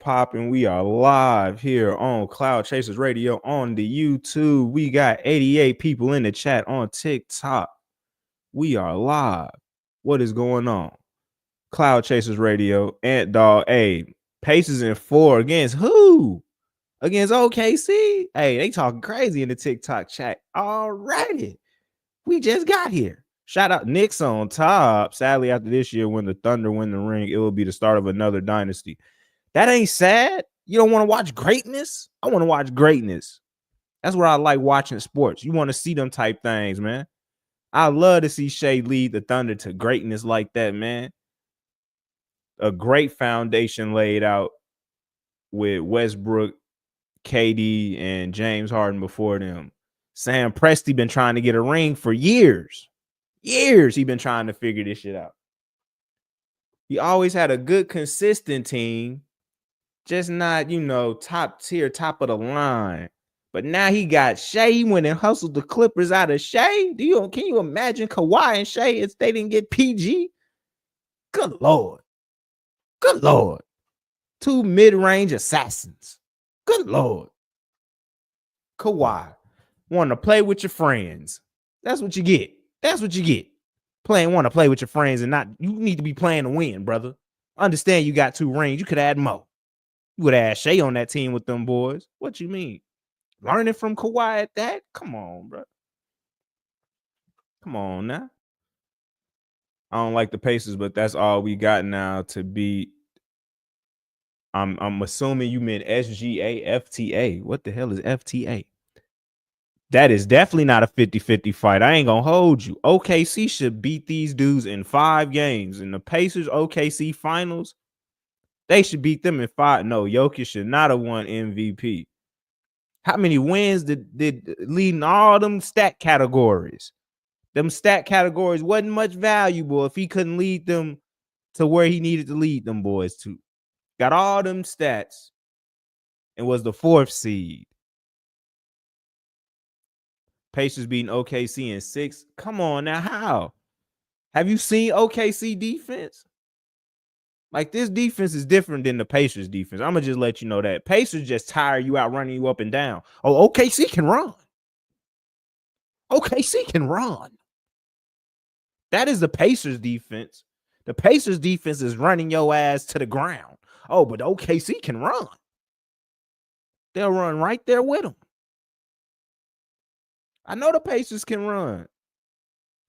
Popping. We are live here on Cloud Chasers Radio on the YouTube. We got 88 people in the chat on TikTok. We are live. What is going on? Cloud Chasers Radio, Ant Dog. Hey, Pacers in 4 against who? Against OKC? Hey, they talking crazy in the TikTok chat already. We just got here. Shout out Knicks on top. Sadly, after this year, when the Thunder win the ring, it will be the start of another dynasty. That ain't sad. You don't want to watch greatness? I want to watch greatness. That's what I like watching sports. You want to see them type things, man. I love to see Shai lead the Thunder to greatness like that, man. A great foundation laid out with Westbrook, KD, and James Harden before them. Sam Presti been trying to get a ring for years. Years he been trying to figure this shit out. He always had a good, consistent team. Just not, top tier, top of the line. But now he got Shai. He went and hustled the Clippers out of Shai. Can you imagine Kawhi and Shai if they didn't get PG? Good Lord. Good Lord. 2 mid-range assassins. Good Lord. Kawhi. Want to play with your friends. That's what you get. That's what you get. Want to play with your friends and not, you need to be playing to win, brother. Understand you got 2 rings. You could add more. You would have Shai on that team with them boys. What you mean? Learning from Kawhi at that? Come on, bro. Come on now. I don't like the Pacers, but that's all we got now to beat. I'm assuming you meant SGA, FTA. What the hell is FTA? That is definitely not a 50-50 fight. I ain't gonna hold you. OKC should beat these dudes in 5 games. In the Pacers OKC finals, they should beat them in 5. No, Jokic should not have won MVP. How many wins did leading all them stat categories? Them stat categories wasn't much valuable if he couldn't lead them to where he needed to lead them boys to. Got all them stats and was the 4th seed. Pacers beating OKC in 6. Come on now, how? Have you seen OKC defense? Like, this defense is different than the Pacers defense. I'm going to just let you know that. Pacers just tire you out, running you up and down. Oh, OKC can run. OKC can run. That is the Pacers defense. The Pacers defense is running your ass to the ground. Oh, but OKC can run. They'll run right there with them. I know the Pacers can run.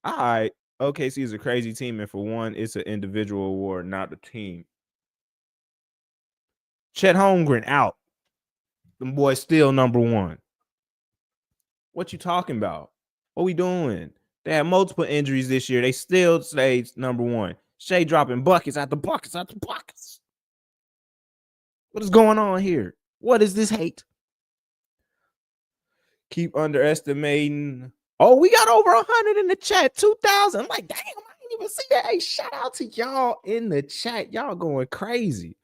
All right. OKC is a crazy team, and for one, it's an individual award, not a team. Chet Holmgren out. Them boys still number 1. What you talking about? What we doing? They had multiple injuries this year. They still stayed number 1. Shai dropping buckets after buckets after buckets. What is going on here? What is this hate? Keep underestimating. Oh, we got over 100 in the chat. 2,000. I'm like, damn, I didn't even see that. Hey, shout out to y'all in the chat. Y'all going crazy.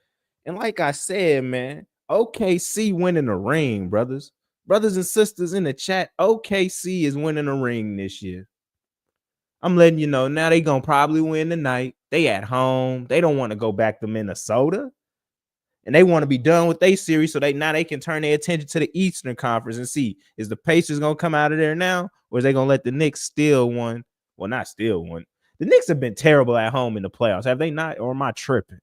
And like I said, man, OKC winning the ring, brothers. Brothers and sisters in the chat, OKC is winning a ring this year. I'm letting you know now they going to probably win tonight. They at home. They don't want to go back to Minnesota. And they want to be done with their series so they can turn their attention to the Eastern Conference and see, is the Pacers going to come out of there now, or is they going to let the Knicks steal one? Well, not steal one. The Knicks have been terrible at home in the playoffs. Have they not? Or am I tripping?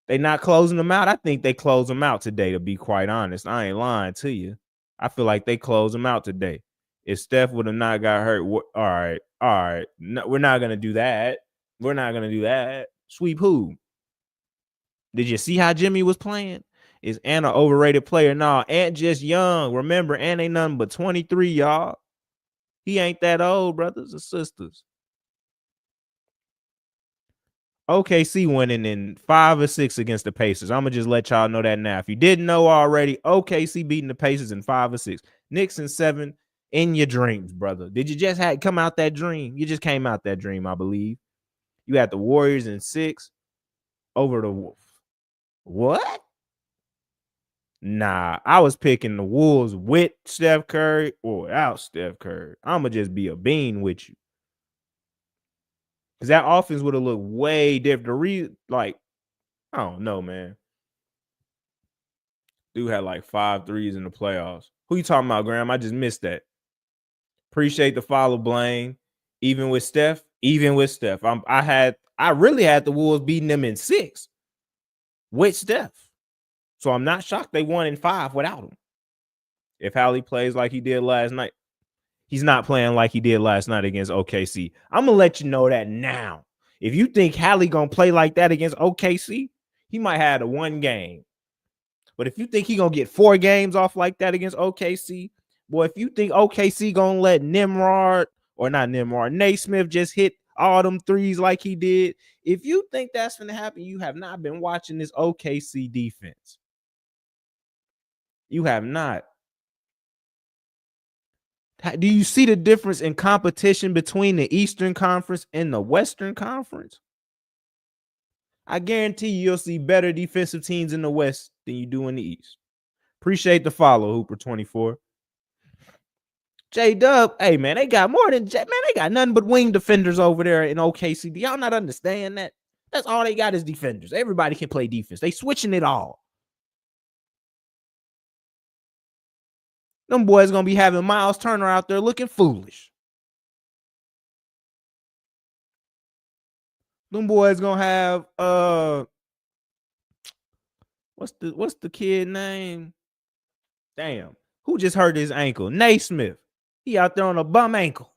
They not closing them out? I think they close them out today, to be quite honest. I ain't lying to you. I feel like they close them out today. If Steph would have not got hurt, all right. No, we're not going to do that. We're not going to do that. Sweep who? Did you see how Jimmy was playing? Is Ant an overrated player? No, Ant just young. Remember, Ant ain't nothing but 23, y'all. He ain't that old, brothers and sisters. OKC winning in 5 or 6 against the Pacers. I'm going to just let y'all know that now. If you didn't know already, OKC beating the Pacers in 5 or 6. Knicks in 7 in your dreams, brother. Did you just come out that dream? You just came out that dream, I believe. You had the Warriors in 6 over the Wolves. What? Nah, I was picking the Wolves with Steph Curry or without Steph Curry. I'm going to just be a bean with you. Because that offense would have looked way different. I don't know, man. Dude had like 5 threes in the playoffs. Who you talking about, Graham? I just missed that. Appreciate the follow, Blaine. Even with Steph, I really had the Wolves beating them in 6 with Steph. So I'm not shocked they won in 5 without him. If Hali plays like he did last night, he's not playing like he did last night against OKC. I'm gonna let you know that now. If you think Hali gonna play like that against OKC, he might have a 1 game. But if you think he gonna get 4 games off like that against OKC, boy, if you think OKC gonna let Naismith just hit all them threes like he did, if you think that's gonna happen, you have not been watching this OKC defense. You have not. Do you see the difference in competition between the Eastern Conference and the Western Conference? I guarantee you'll see better defensive teams in the West than you do in the East. Appreciate the follow, Hooper24. J-Dub, hey, man, they got more than J. Man, they got nothing but wing defenders over there in OKC. Do y'all not understand that? That's all they got is defenders. Everybody can play defense. They switching it all. Them boys going to be having Miles Turner out there looking foolish. Them boys going to have, what's the kid name? Damn. Who just hurt his ankle? Naismith. He out there on a bum ankle.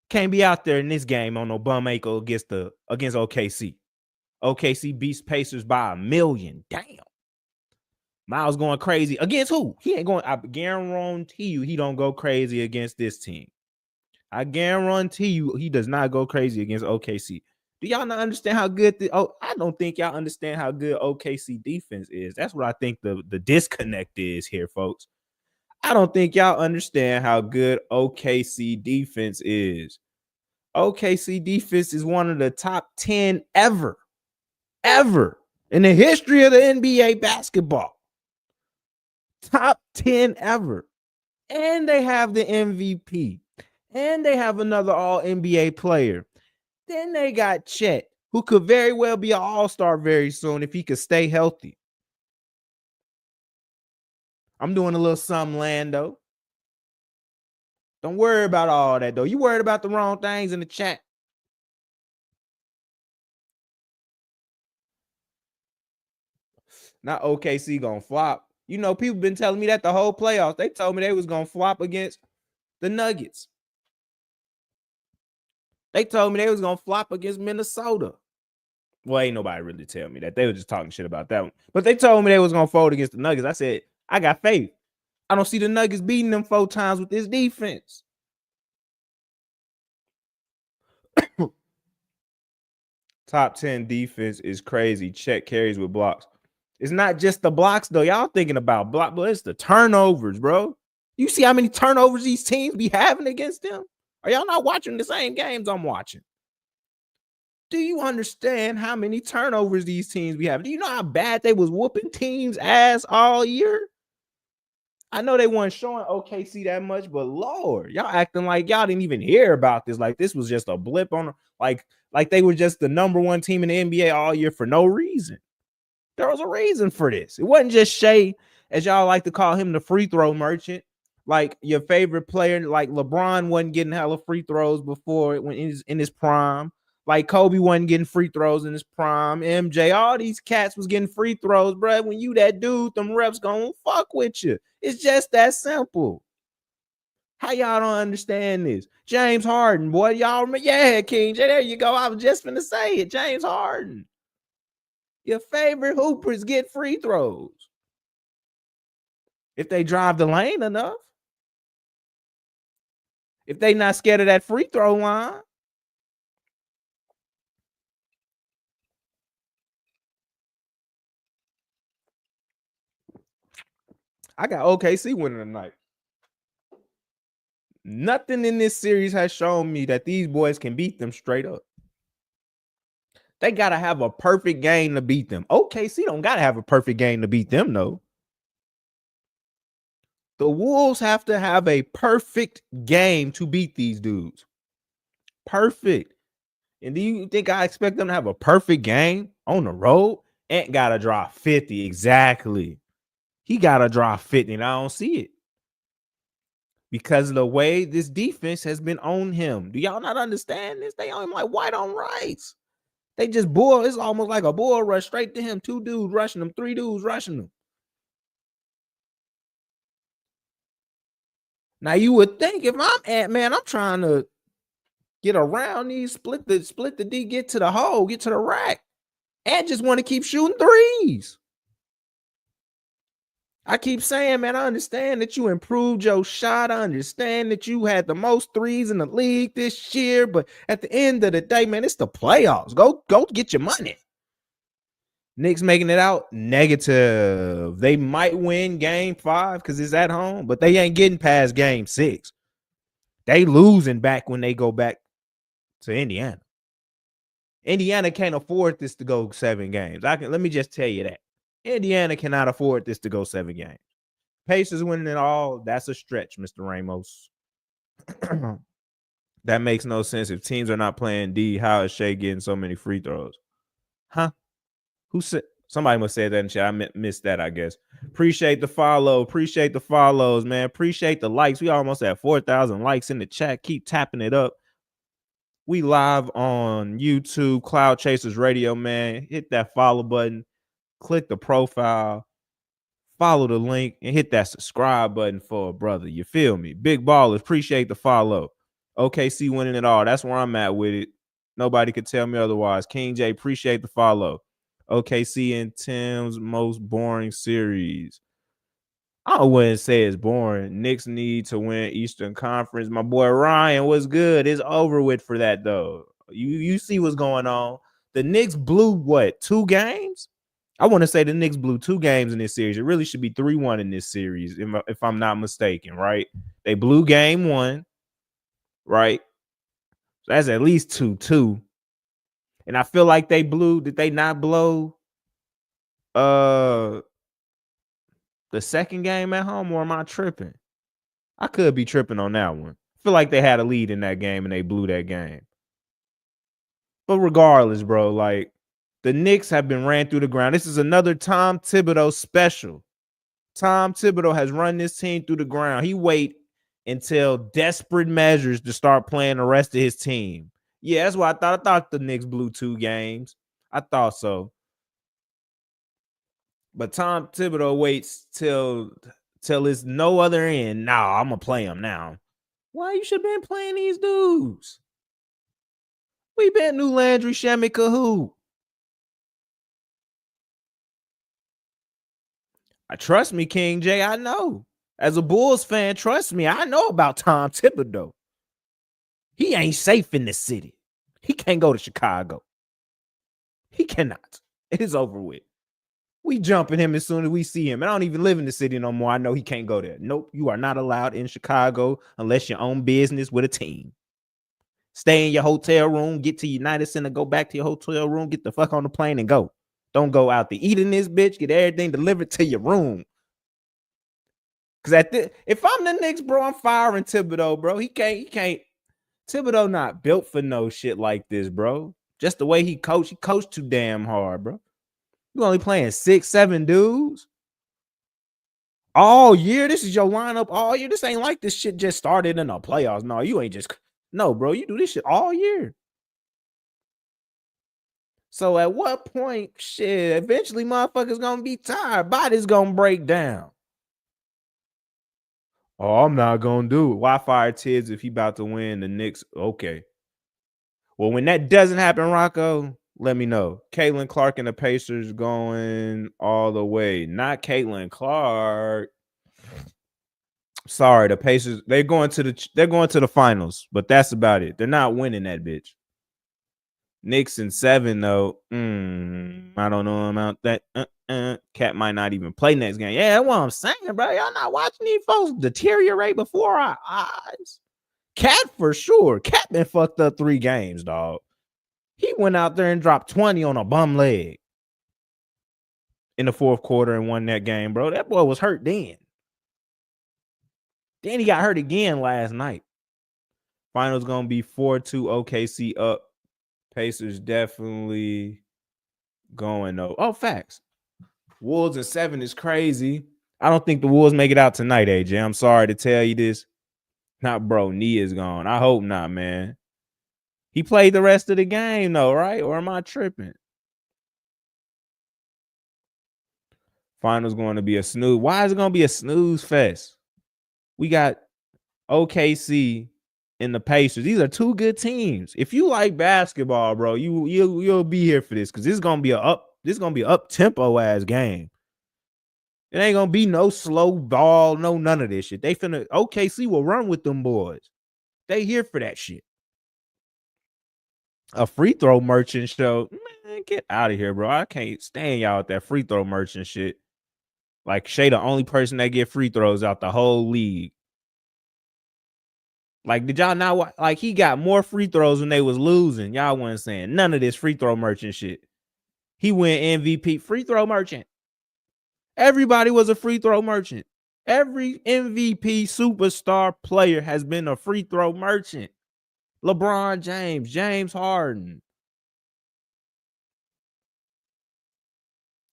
Can't be out there in this game on no bum ankle against OKC. OKC beats Pacers by 1 million. Damn. Miles going crazy. Against who? He ain't going. I guarantee you he don't go crazy against this team. I guarantee you he does not go crazy against OKC. Do y'all not understand how good I don't think y'all understand how good OKC defense is. That's what I think the disconnect is here, folks. I don't think y'all understand how good OKC defense is. OKC defense is one of the top 10 ever in the history of the NBA basketball. Top 10 ever. And they have the MVP. And they have another all-NBA player. Then they got Chet, who could very well be an all-star very soon if he could stay healthy. I'm doing a little something, Lando. Don't worry about all that, though. You worried about the wrong things in the chat. Not OKC gonna flop. You know, people been telling me that the whole playoffs. They told me they was gonna flop against the Nuggets. They told me they was gonna flop against Minnesota. Well, ain't nobody really tell me that. They were just talking shit about that one. But they told me they was gonna fold against the Nuggets. I said, I got faith. I don't see the Nuggets beating them 4 times with this defense. Top 10 defense is crazy. Check carries with blocks. It's not just the blocks, though. Y'all thinking about block, but it's the turnovers, bro. You see how many turnovers these teams be having against them? Are y'all not watching the same games I'm watching? Do you understand how many turnovers these teams be having? Do you know how bad they was whooping teams' ass all year? I know they weren't showing OKC that much, but Lord, y'all acting like y'all didn't even hear about this. Like this was just a blip on, like they were just the number 1 team in the NBA all year for no reason. There was a reason for this. It wasn't just Shai, as y'all like to call him, the free throw merchant. Like your favorite player, like LeBron wasn't getting hella free throws before when in his prime. Like Kobe wasn't getting free throws in his prime. MJ, all these cats was getting free throws, bro. When you that dude, them reps gonna fuck with you. It's just that simple. How y'all don't understand this? James Harden, boy, y'all remember? Yeah, King J, there you go. I was just finna say it. James Harden. Your favorite hoopers get free throws. If they drive the lane enough. If they not scared of that free throw line. I got OKC winning tonight. Nothing in this series has shown me that these boys can beat them straight up. They got to have a perfect game to beat them. OKC don't got to have a perfect game to beat them, though. The Wolves have to have a perfect game to beat these dudes. Perfect. And do you think I expect them to have a perfect game on the road? Ant gotta drop 50. Exactly. He gotta drop 50, and I don't see it. Because of the way this defense has been on him. Do y'all not understand this? They on him like white on rice. They just bull. It's almost like a bull rush straight to him. 2 dudes rushing him, 3 dudes rushing him. Now you would think if I'm Ant-Man, I'm trying to get around these, split the D, get to the hole, get to the rack. Ant just want to keep shooting threes. I keep saying, man, I understand that you improved your shot. I understand that you had the most threes in the league this year, but at the end of the day, man, it's the playoffs. Go get your money. Knicks making it out negative. They might win game 5 because it's at home, but they ain't getting past game 6. They losing back when they go back to Indiana. Indiana can't afford this to go 7 games. Let me just tell you that. Indiana cannot afford this to go 7 games. Pacers winning it all, that's a stretch, Mr. Ramos. That makes no sense. If teams are not playing D, how is Shai getting so many free throws? Huh? Who said? Somebody must say that in chat. I missed that, I guess. Appreciate the follow. Appreciate the follows, man. Appreciate the likes. We almost at 4,000 likes in the chat. Keep tapping it up. We live on YouTube, Cloud Chasers Radio, man. Hit that follow button. Click the profile. Follow the link and hit that subscribe button for a brother. You feel me? Big ballers. Appreciate the follow. OKC winning it all. That's where I'm at with it. Nobody could tell me otherwise. King J, appreciate the follow. OKC and Tim's most boring series. I wouldn't say it's boring. Knicks need to win Eastern Conference. My boy Ryan, what's good? It's over with for that, though. You see what's going on. The Knicks blew what? 2 games? I want to say the Knicks blew 2 games in this series. It really should be 3-1 in this series, if I'm not mistaken, right? They blew game 1, right? So that's at least 2-2. And I feel like they blew. Did they not blow the second game at home, or am I tripping? I could be tripping on that one. I feel like they had a lead in that game and they blew that game. But regardless, bro, like the Knicks have been ran through the ground. This is another Tom Thibodeau special. Tom Thibodeau has run this team through the ground. He wait until desperate measures to start playing the rest of his team. Yeah, that's what I thought. I thought the Knicks blew 2 games. I thought so. But Tom Thibodeau waits till it's no other end. Nah, I'm going to play him now. Why you should have been playing these dudes? We bet New Landry, Shamet, Kahoot. I trust me, King J. I know. As a Bulls fan, trust me, I know about Tom Thibodeau. He ain't safe in this city. He can't go to Chicago. He cannot. It is over with. We jumping him as soon as we see him. I don't even live in the city no more. I know he can't go there. Nope, you are not allowed in Chicago unless you own business with a team. Stay in your hotel room, get to United Center, go back to your hotel room, get the fuck on the plane and go. Don't go out to eat in this bitch. Get everything delivered to your room. Because if I'm the Knicks, bro, I'm firing Thibodeau, bro. He can't. Thibodeau not built for no shit like this, bro. Just the way he coached too damn hard, bro. You only playing 6, 7 dudes all year. This is your lineup all year. This ain't like this shit just started in the playoffs. No, you ain't just. No, bro, you do this shit all year. So at what point, shit, eventually motherfuckers gonna be tired. Body's gonna break down. Oh, I'm not gonna do it. Why fire Tibbs if he about to win the Knicks? Okay. Well, when that doesn't happen, Rocco, let me know. Caitlin Clark and the Pacers going all the way. Not Caitlin Clark. Sorry, the Pacers, they're going to the finals, but that's about it. They're not winning that bitch. Knicks in 7, though. I don't know about that. Cat might not even play next game. Yeah, that's what I'm saying, bro. Y'all not watching these folks deteriorate before our eyes. Cat for sure. Cat been fucked up 3 games, dog. He went out there and dropped 20 on a bum leg in the 4th quarter and won that game, bro. That boy was hurt then. Then he got hurt again last night. Finals gonna be 4-2 OKC up. Pacers definitely going though. Oh, facts. Wolves in 7 is crazy. I don't think the Wolves make it out tonight, AJ. I'm sorry to tell you this. Not bro, knee is gone. I hope not, man. He played the rest of the game though, right? Or am I tripping? Finals going to be a snooze. Why is it going to be a snooze fest? We got OKC and the Pacers. These are two good teams. If you like basketball, bro, you'll be here for this because this is gonna be a up tempo ass game. It ain't gonna be no slow ball, no none of this shit. OKC will run with them boys. They here for that shit. A free throw merchant show. Man, get out of here, bro. I can't stand y'all with that free throw merchant shit. Like Shai, the only person that get free throws out the whole league. Like, did y'all not like he got more free throws when they was losing? Y'all wasn't saying none of this free throw merchant shit. He went MVP, free throw merchant. Everybody was a free throw merchant. Every MVP superstar player has been a free throw merchant. LeBron James, James Harden.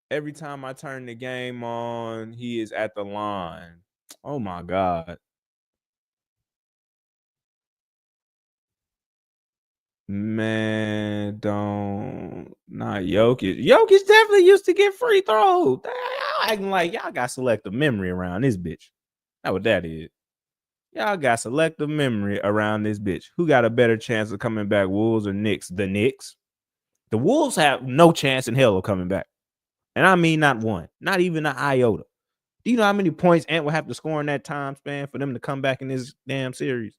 Every time I turn the game on, he is at the line. Oh my God. Man, not Jokic. Jokic definitely used to get free throws. Y'all acting like y'all got selective memory around this bitch. That's what that is. Y'all got selective memory around this bitch. Who got a better chance of coming back, Wolves or Knicks? The Knicks. The Wolves have no chance in hell of coming back. And I mean not one. Not even an iota. Do you know how many points Ant will have to score in that time span for them to come back in this damn series?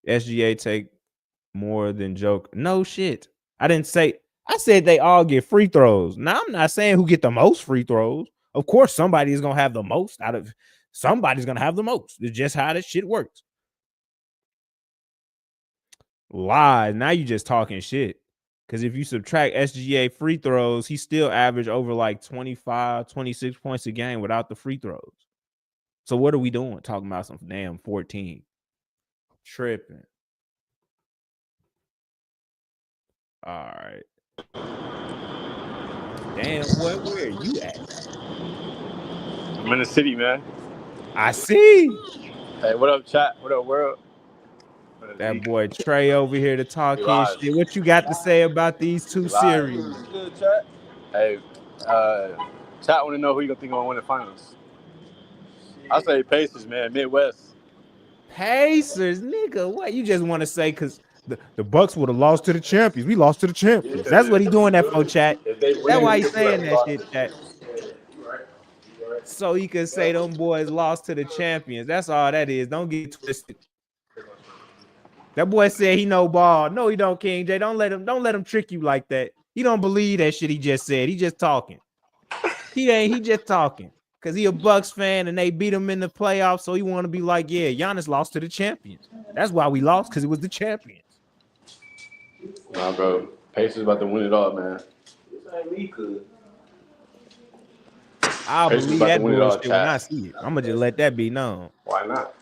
SGA take more than joke. No shit. I said they all get free throws. Now I'm not saying who get the most free throws. Of course, somebody is gonna have the most somebody's gonna have the most. It's just how this shit works. Lies. Now you just talking shit. Because if you subtract SGA free throws, he still averaged over like 25, 26 points a game without the free throws. So what are we doing? Talking about some damn 14. Tripping. All right. Damn, where are you at? I'm in the city, man. I see. Hey, what up, chat? What up, world? That boy Trey over here to talk his shit. What you got to say about these two series? Good, chat. Hey, chat want to know who you gonna think gonna win the finals. I say Pacers, man. Midwest. Pacers, nigga. What you just want to say? Because the Bucks would have lost to the champions. We lost to the champions. That's what he doing that for, chat. That's why he's saying that shit, chat. So he could say them boys lost to the champions. That's all that is. Don't get twisted. That boy said he no ball. No, he don't, King J. Don't let him trick you like that. He don't believe that shit he just said. He just talking. He just talking. Because he a Bucks fan and they beat him in the playoffs. So he want to be like, yeah, Giannis lost to the champions. That's why we lost, because it was the champions. Nah, bro. Pacers about to win it all, man. I'll believe that bullshit when I see it. I'm going to just let that be known. Why not?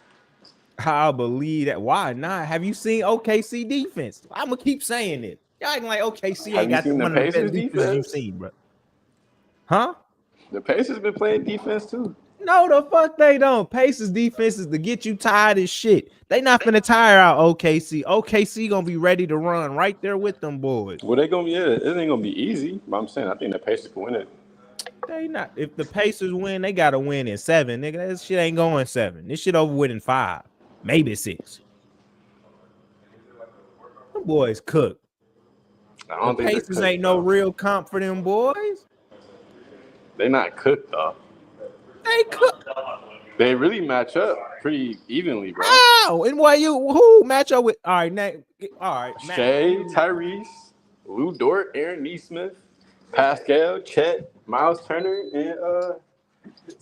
I'll believe that. Why not? Have you seen OKC defense? I'm going to keep saying it. Y'all acting like OKC ain't got one of the best defenses you've seen, bro. Huh? The Pacers been playing defense, too. No, the fuck they don't. Pacers defense is to get you tired as shit. They not finna tire out OKC. OKC gonna be ready to run right there with them boys. Well, they gonna be. It ain't gonna be easy. But I'm saying I think the Pacers can win it. They not. If the Pacers win, they gotta win in 7, nigga. That shit ain't going 7. This shit over with in 5, maybe 6. Them boys cook. The Pacers ain't no real comp for them boys. They not cooked though. They cook. They really match up pretty evenly, bro. How? And who match up with? All right, Shai, Tyrese, Lou Dort, Aaron Nesmith, Pascal, Chet, Miles Turner, and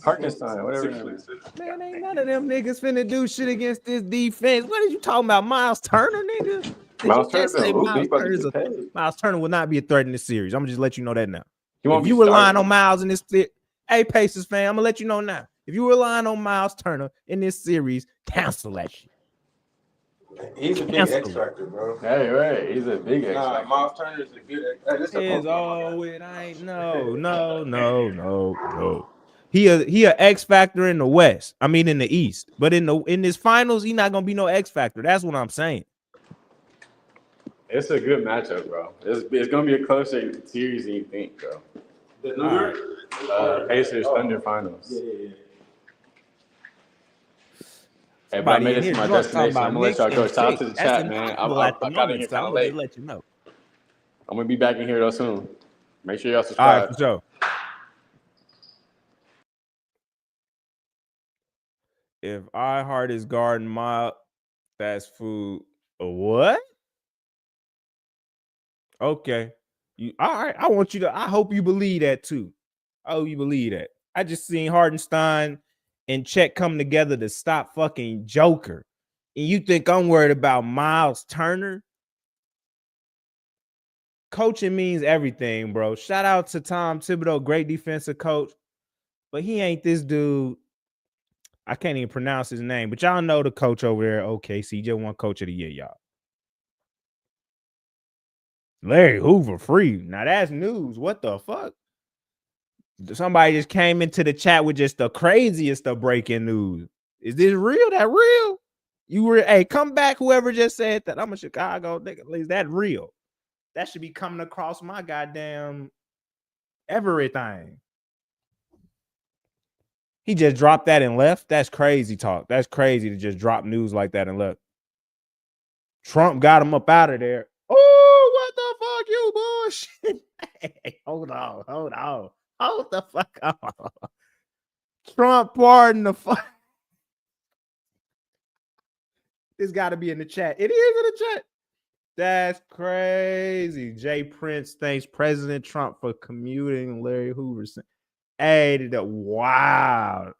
Hartenstein, whatever his name is. Man, ain't none of them niggas finna do shit against this defense. What are you talking about, Miles Turner, nigga? Miles Turner will not be a threat in this series. I'm gonna just let you know that now. If you relying on Miles in this, hey Pacers fan, I'm gonna let you know now. If you relying on Miles Turner in this series, cancel that shit. He's a big Cancel X him. factor, bro. Hey, right. He's a big X factor. Miles Turner is a good. This a Is Pokemon it ain't no. He a X factor in the West. I mean in the East. But in this finals, he not gonna be no X factor. That's what I'm saying. It's a good matchup, bro. It's gonna be a closer series than you think, bro. The New York Pacers Thunder finals. Yeah. Hey, but I made Somebody in it to here my drunk talking destination. I'm about gonna let Knicks y'all go. and Shout out shit. to the That's chat, man. impossible at the I got in moment, here so kind I'm of gonna late. just let you know. I'm gonna be back in here though soon. Make sure y'all All subscribe. right, for sure. If iHeart is garden my fast food, what? Okay. You all right? I want you to. I hope you believe that too. I hope you believe that. I just seen Hardenstein and Chet come together to stop fucking Joker, and you think I'm worried about Miles Turner? Coaching means everything, bro. Shout out to Tom Thibodeau, great defensive coach, but he ain't this dude. I can't even pronounce his name, but y'all know the coach over there. OKC just won Coach of the Year, y'all. Larry Hoover free. Now that's news. What the fuck? Somebody just came into the chat with just the craziest of breaking news. Is this real? That real? You were, hey, come back, whoever just said that. I'm a Chicago nigga. Is that real? That should be coming across my goddamn everything. He just dropped that and left. That's crazy talk. That's crazy to just drop news like that and left. Trump got him up out of there. Oh, what the fuck, you bullshit? Hey, hold on. Hold the fuck on. Trump pardon the fuck. It's got to be in the chat. It is in the chat. That's crazy. Jay Prince thanks President Trump for commuting Larry Hoover. Hey, wow.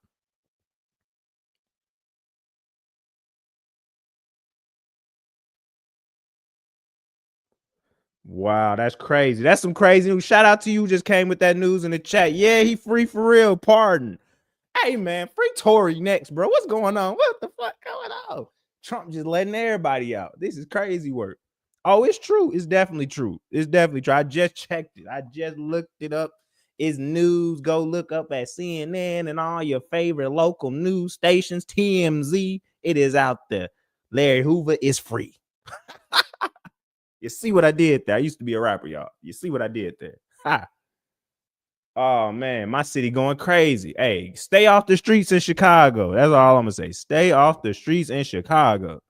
Wow, that's crazy. That's some crazy news. Shout out to you. Just came with that news in the chat. Yeah, he free for real. Pardon. Hey, man, free Tory next, bro. What's going on? What the fuck going on? Trump just letting everybody out. This is crazy work. Oh, it's true. It's definitely true. It's definitely true. I just checked it. I just looked it up. It's news. Go look up at CNN and all your favorite local news stations, TMZ. It is out there. Larry Hoover is free. You see what I did there? I used to be a rapper, y'all. You see what I did there? Ha. Oh, man, my city going crazy. Hey, stay off the streets in Chicago. That's all I'm going to say. Stay off the streets in Chicago.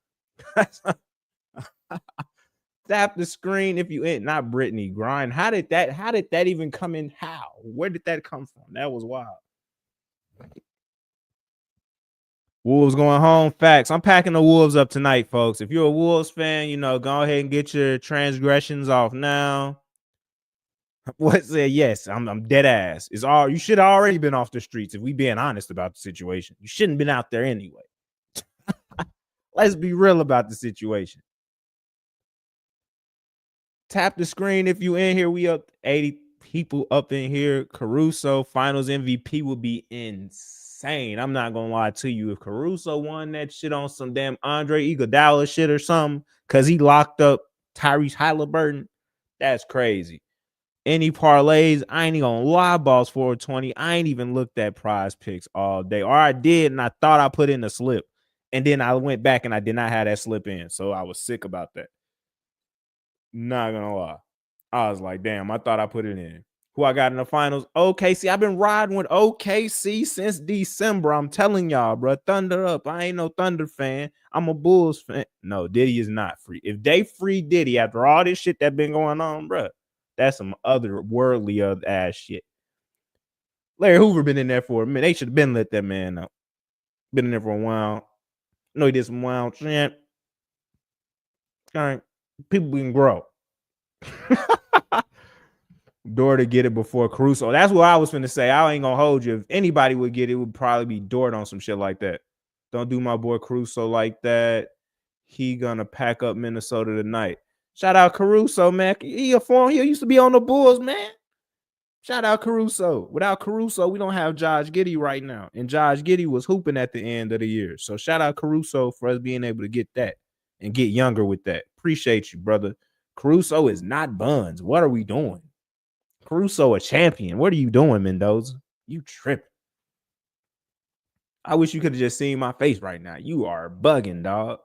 Tap the screen if you ain't not Brittany Grind. How did that even come in? How? Where did that come from? That was wild. Wolves going home. Facts. I'm packing the Wolves up tonight, folks. If you're a Wolves fan, go ahead and get your transgressions off now. What said yes? I'm dead ass. It's all you should have already been off the streets if we being honest about the situation. You shouldn't have been out there anyway. Let's be real about the situation. Tap the screen if you in here. We up 80 people up in here. Caruso finals MVP will be insane. I'm not gonna lie to you. If Caruso won that shit on some damn Andre Iguodala shit or something, because he locked up Tyrese Halliburton, that's crazy. Any parlays, I ain't even gonna lie, balls 420. I ain't even looked at prize picks all day. Or I did, and I thought I put in a slip. And then I went back and I did not have that slip in. So I was sick about that. Not gonna lie. I was like, damn, I thought I put it in. Who I got in the finals? OKC. I've been riding with OKC since December. I'm telling y'all, bro. Thunder up. I ain't no Thunder fan. I'm a Bulls fan. No, Diddy is not free. If they free Diddy after all this shit that been going on, bro, that's some other worldly ass shit. Larry Hoover been in there for a minute. They should have been let that man out. Been in there for a while. I know he did some wild shit. All right. People can grow. Dort to get it before Caruso. That's what I was finna say. I ain't gonna hold you. If anybody would get it, it would probably be Dort on some shit like that. Don't do my boy Caruso like that. He gonna pack up Minnesota tonight. Shout out Caruso, man. He used to be on the Bulls, man. Shout out Caruso. Without Caruso, we don't have Josh Giddey right now. And Josh Giddey was hooping at the end of the year. So shout out Caruso for us being able to get that. and get younger with that. Appreciate you, brother. Caruso is not buns. What are we doing? Caruso a champion. What are you doing, Mendoza? You tripping. I wish you could have just seen my face right now. You are bugging, dog.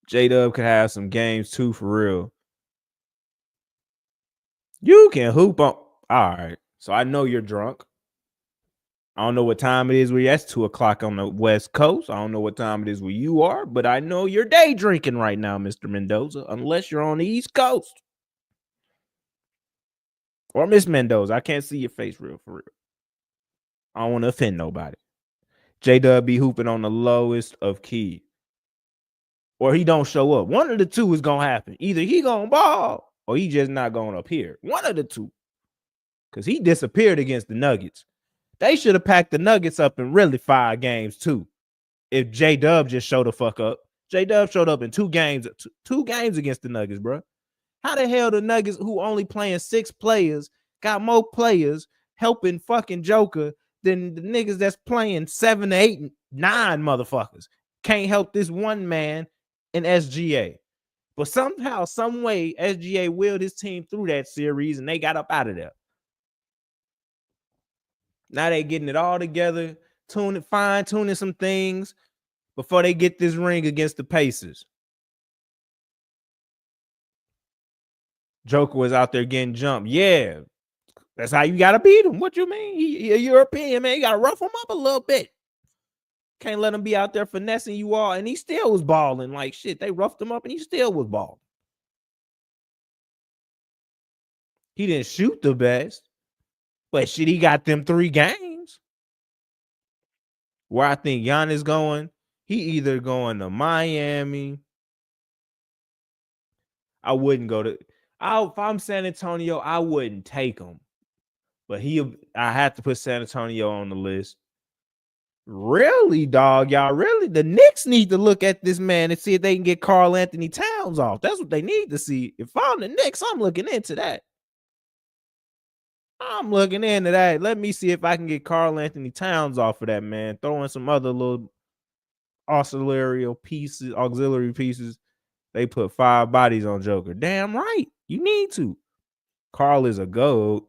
J-Dub could have some games too, for real. You can hoop on. All right. So I know you're drunk. I don't know what time it is where that's 2:00 on the West Coast. I don't know what time it is where you are, but I know you're day drinking right now, Mr. Mendoza, unless you're on the East Coast. Or Miss Mendoza. I can't see your face for real. I don't want to offend nobody. J-Dub be hooping on the lowest of key. Or he don't show up. One of the two is going to happen. Either he going to ball or he just not going to appear. One of the two. Because he disappeared against the Nuggets. They should have packed the Nuggets up in really 5 games too. If J-Dub just showed the fuck up. J-Dub showed up in 2 games. 2 games against the Nuggets, bro. How the hell the Nuggets, who only playing 6 players, got more players helping fucking Joker than the niggas that's playing 7, 8, 9 motherfuckers? Can't help this one man in SGA. But somehow, some way, SGA willed his team through that series and they got up out of there. Now they getting it all together, fine-tuning some things before they get this ring against the Pacers. Joker was out there getting jumped. Yeah, that's how you got to beat him. What you mean? He a European, man. You got to rough him up a little bit. Can't let him be out there finessing you all. And he still was balling like shit. They roughed him up and he still was balling. He didn't shoot the best, but shit, he got them 3 games. Where I think Giannis going, he either going to Miami. I wouldn't go to. If I'm San Antonio, I wouldn't take him. But I have to put San Antonio on the list. Really, dog? Y'all really? The Knicks need to look at this man and see if they can get Karl Anthony Towns off. That's what they need to see. If I'm the Knicks, I'm looking into that. Let me see if I can get Karl Anthony Towns off of that, man. Throw in some other little auxiliary pieces. They put 5 bodies on Joker. Damn right. You need to. Karl is a goat.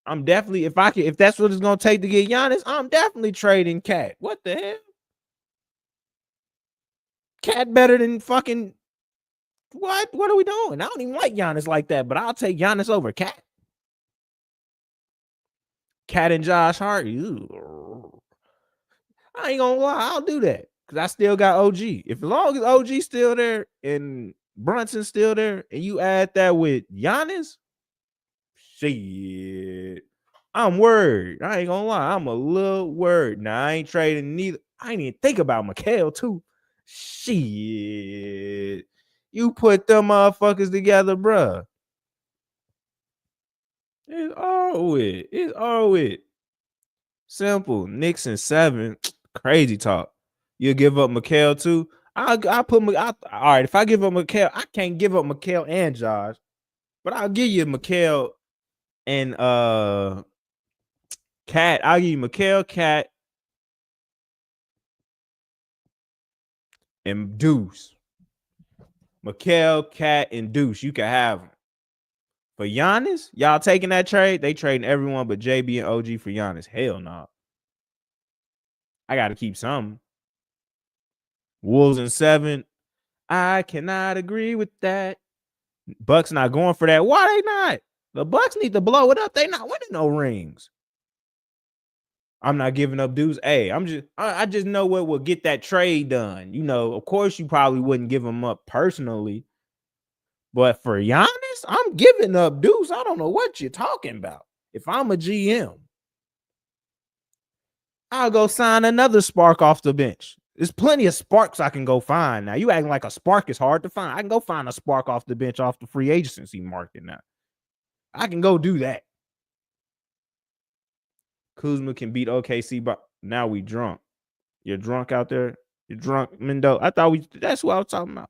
I'm definitely, if that's what it's gonna take to get Giannis, I'm definitely trading Cat. What the hell? Cat better than fucking what? What are we doing? I don't even like Giannis like that, but I'll take Giannis over Cat. Cat and Josh Hart. Ew. I ain't gonna lie, I'll do that. Because I still got OG. As long as OG's still there and Brunson's still there, and you add that with Giannis, shit. I'm worried. I ain't gonna lie. I'm a little worried. Now, I ain't trading neither. I ain't even think about Mikal, too. Shit. You put them motherfuckers together, bruh. It's all with. Simple. Knicks in 7. Crazy talk. You'll give up Mikal, too? All right, if I give up Mikal, I can't give up Mikal and Josh. But I'll give you Mikal and Cat. I'll give you Mikal, Cat, and Deuce. Mikal, Cat, and Deuce. You can have them. For Giannis, y'all taking that trade? They trading everyone but JB and OG for Giannis. Hell no. Nah. I got to keep some. Wolves in 7. I cannot agree with that. Bucks not going for that. Why they not? The Bucks need to blow it up. They not winning no rings. I'm not giving up dudes. Hey, I just know what will get that trade done. You know, of course, you probably wouldn't give them up personally. But for Giannis, I'm giving up Deuce. I don't know what you're talking about. If I'm a GM, I'll go sign another spark off the bench. There's plenty of sparks I can go find. Now, you acting like a spark is hard to find. I can go find a spark off the bench off the free agency market now. I can go do that. Kuzma can beat OKC, but now we drunk. You're drunk out there? You're drunk, Mendo? I thought that's what I was talking about.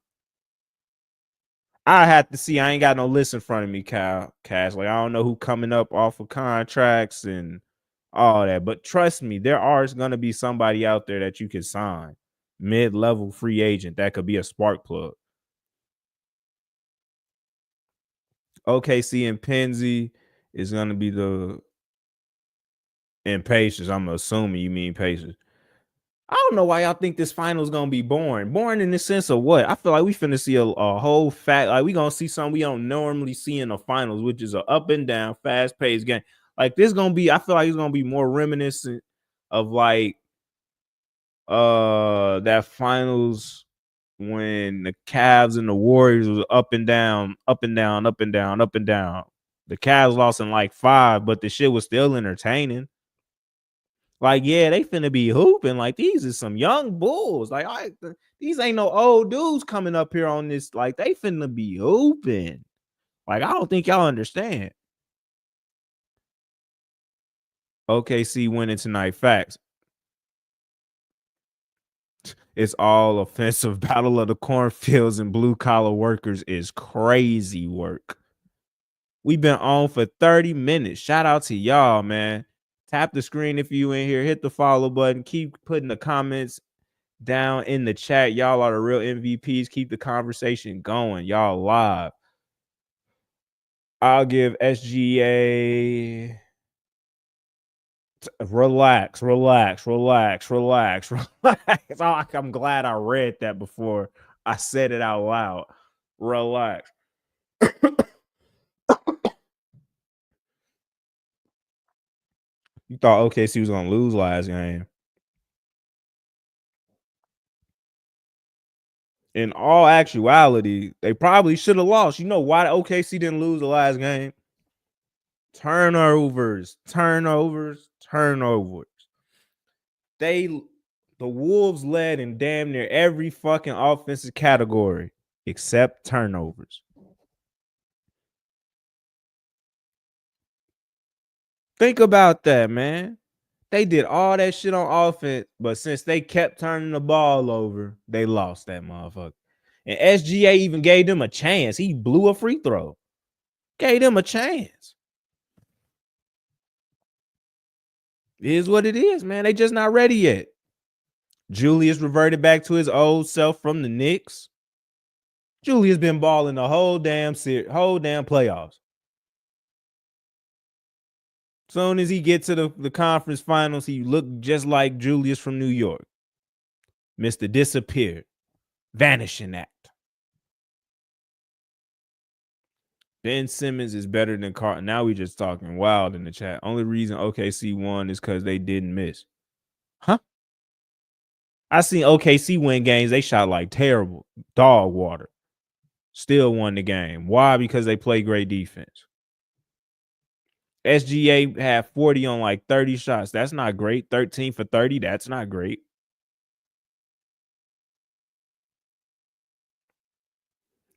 I have to see. I ain't got no list in front of me, Kyle. Cash. Like, I don't know who coming up off of contracts and all that. But trust me, there are going to be somebody out there that you can sign. mid-level free agent that could be a spark plug. OKC and Penzi is going to be in Pacers. I'm assuming you mean Pacers. I don't know why y'all think this final is gonna be boring. Boring in the sense of what? I feel like we finna see a whole like we gonna see something we don't normally see in the finals, which is an up and down, fast paced game. Like this gonna be, I feel like it's gonna be more reminiscent of like that finals when the Cavs and the Warriors was up and down, up and down, up and down, up and down. The Cavs lost in like 5, but the shit was still entertaining. Like, yeah, they finna be hooping. Like, these is some young bulls. Like, these ain't no old dudes coming up here on this. Like, they finna be hooping. Like, I don't think y'all understand. OKC winning tonight. Facts. It's all offensive. Battle of the cornfields and blue collar workers is crazy work. We've been on for 30 minutes. Shout out to y'all, man. Tap the screen if you in here. Hit the follow button. Keep putting the comments down in the chat. Y'all are the real MVPs. Keep the conversation going. Y'all live. I'll give SGA. Relax. I'm glad I read that before I said it out loud. Relax. You thought OKC was gonna lose last game. In all actuality, they probably should have lost. You know why OKC didn't lose the last game? Turnovers. The Wolves led in damn near every fucking offensive category except turnovers. Think about that, man. They did all that shit on offense, but since they kept turning the ball over, they lost that motherfucker. And SGA even gave them a chance. He blew a free throw. Gave them a chance. It is what it is, man. They just not ready yet. Julius reverted back to his old self from the Knicks. Julius been balling the whole damn playoffs. Soon as he gets to the conference finals, he looked just like Julius from New York. Mr. Disappeared. Vanishing act. Ben Simmons is better than Carter. Now we just talking wild in the chat. Only reason OKC won is because they didn't miss. Huh? I seen OKC win games. They shot like terrible. Dog water. Still won the game. Why? Because they play great defense. SGA had 40 on like 30 shots. That's not great. 13 for 30. That's not great.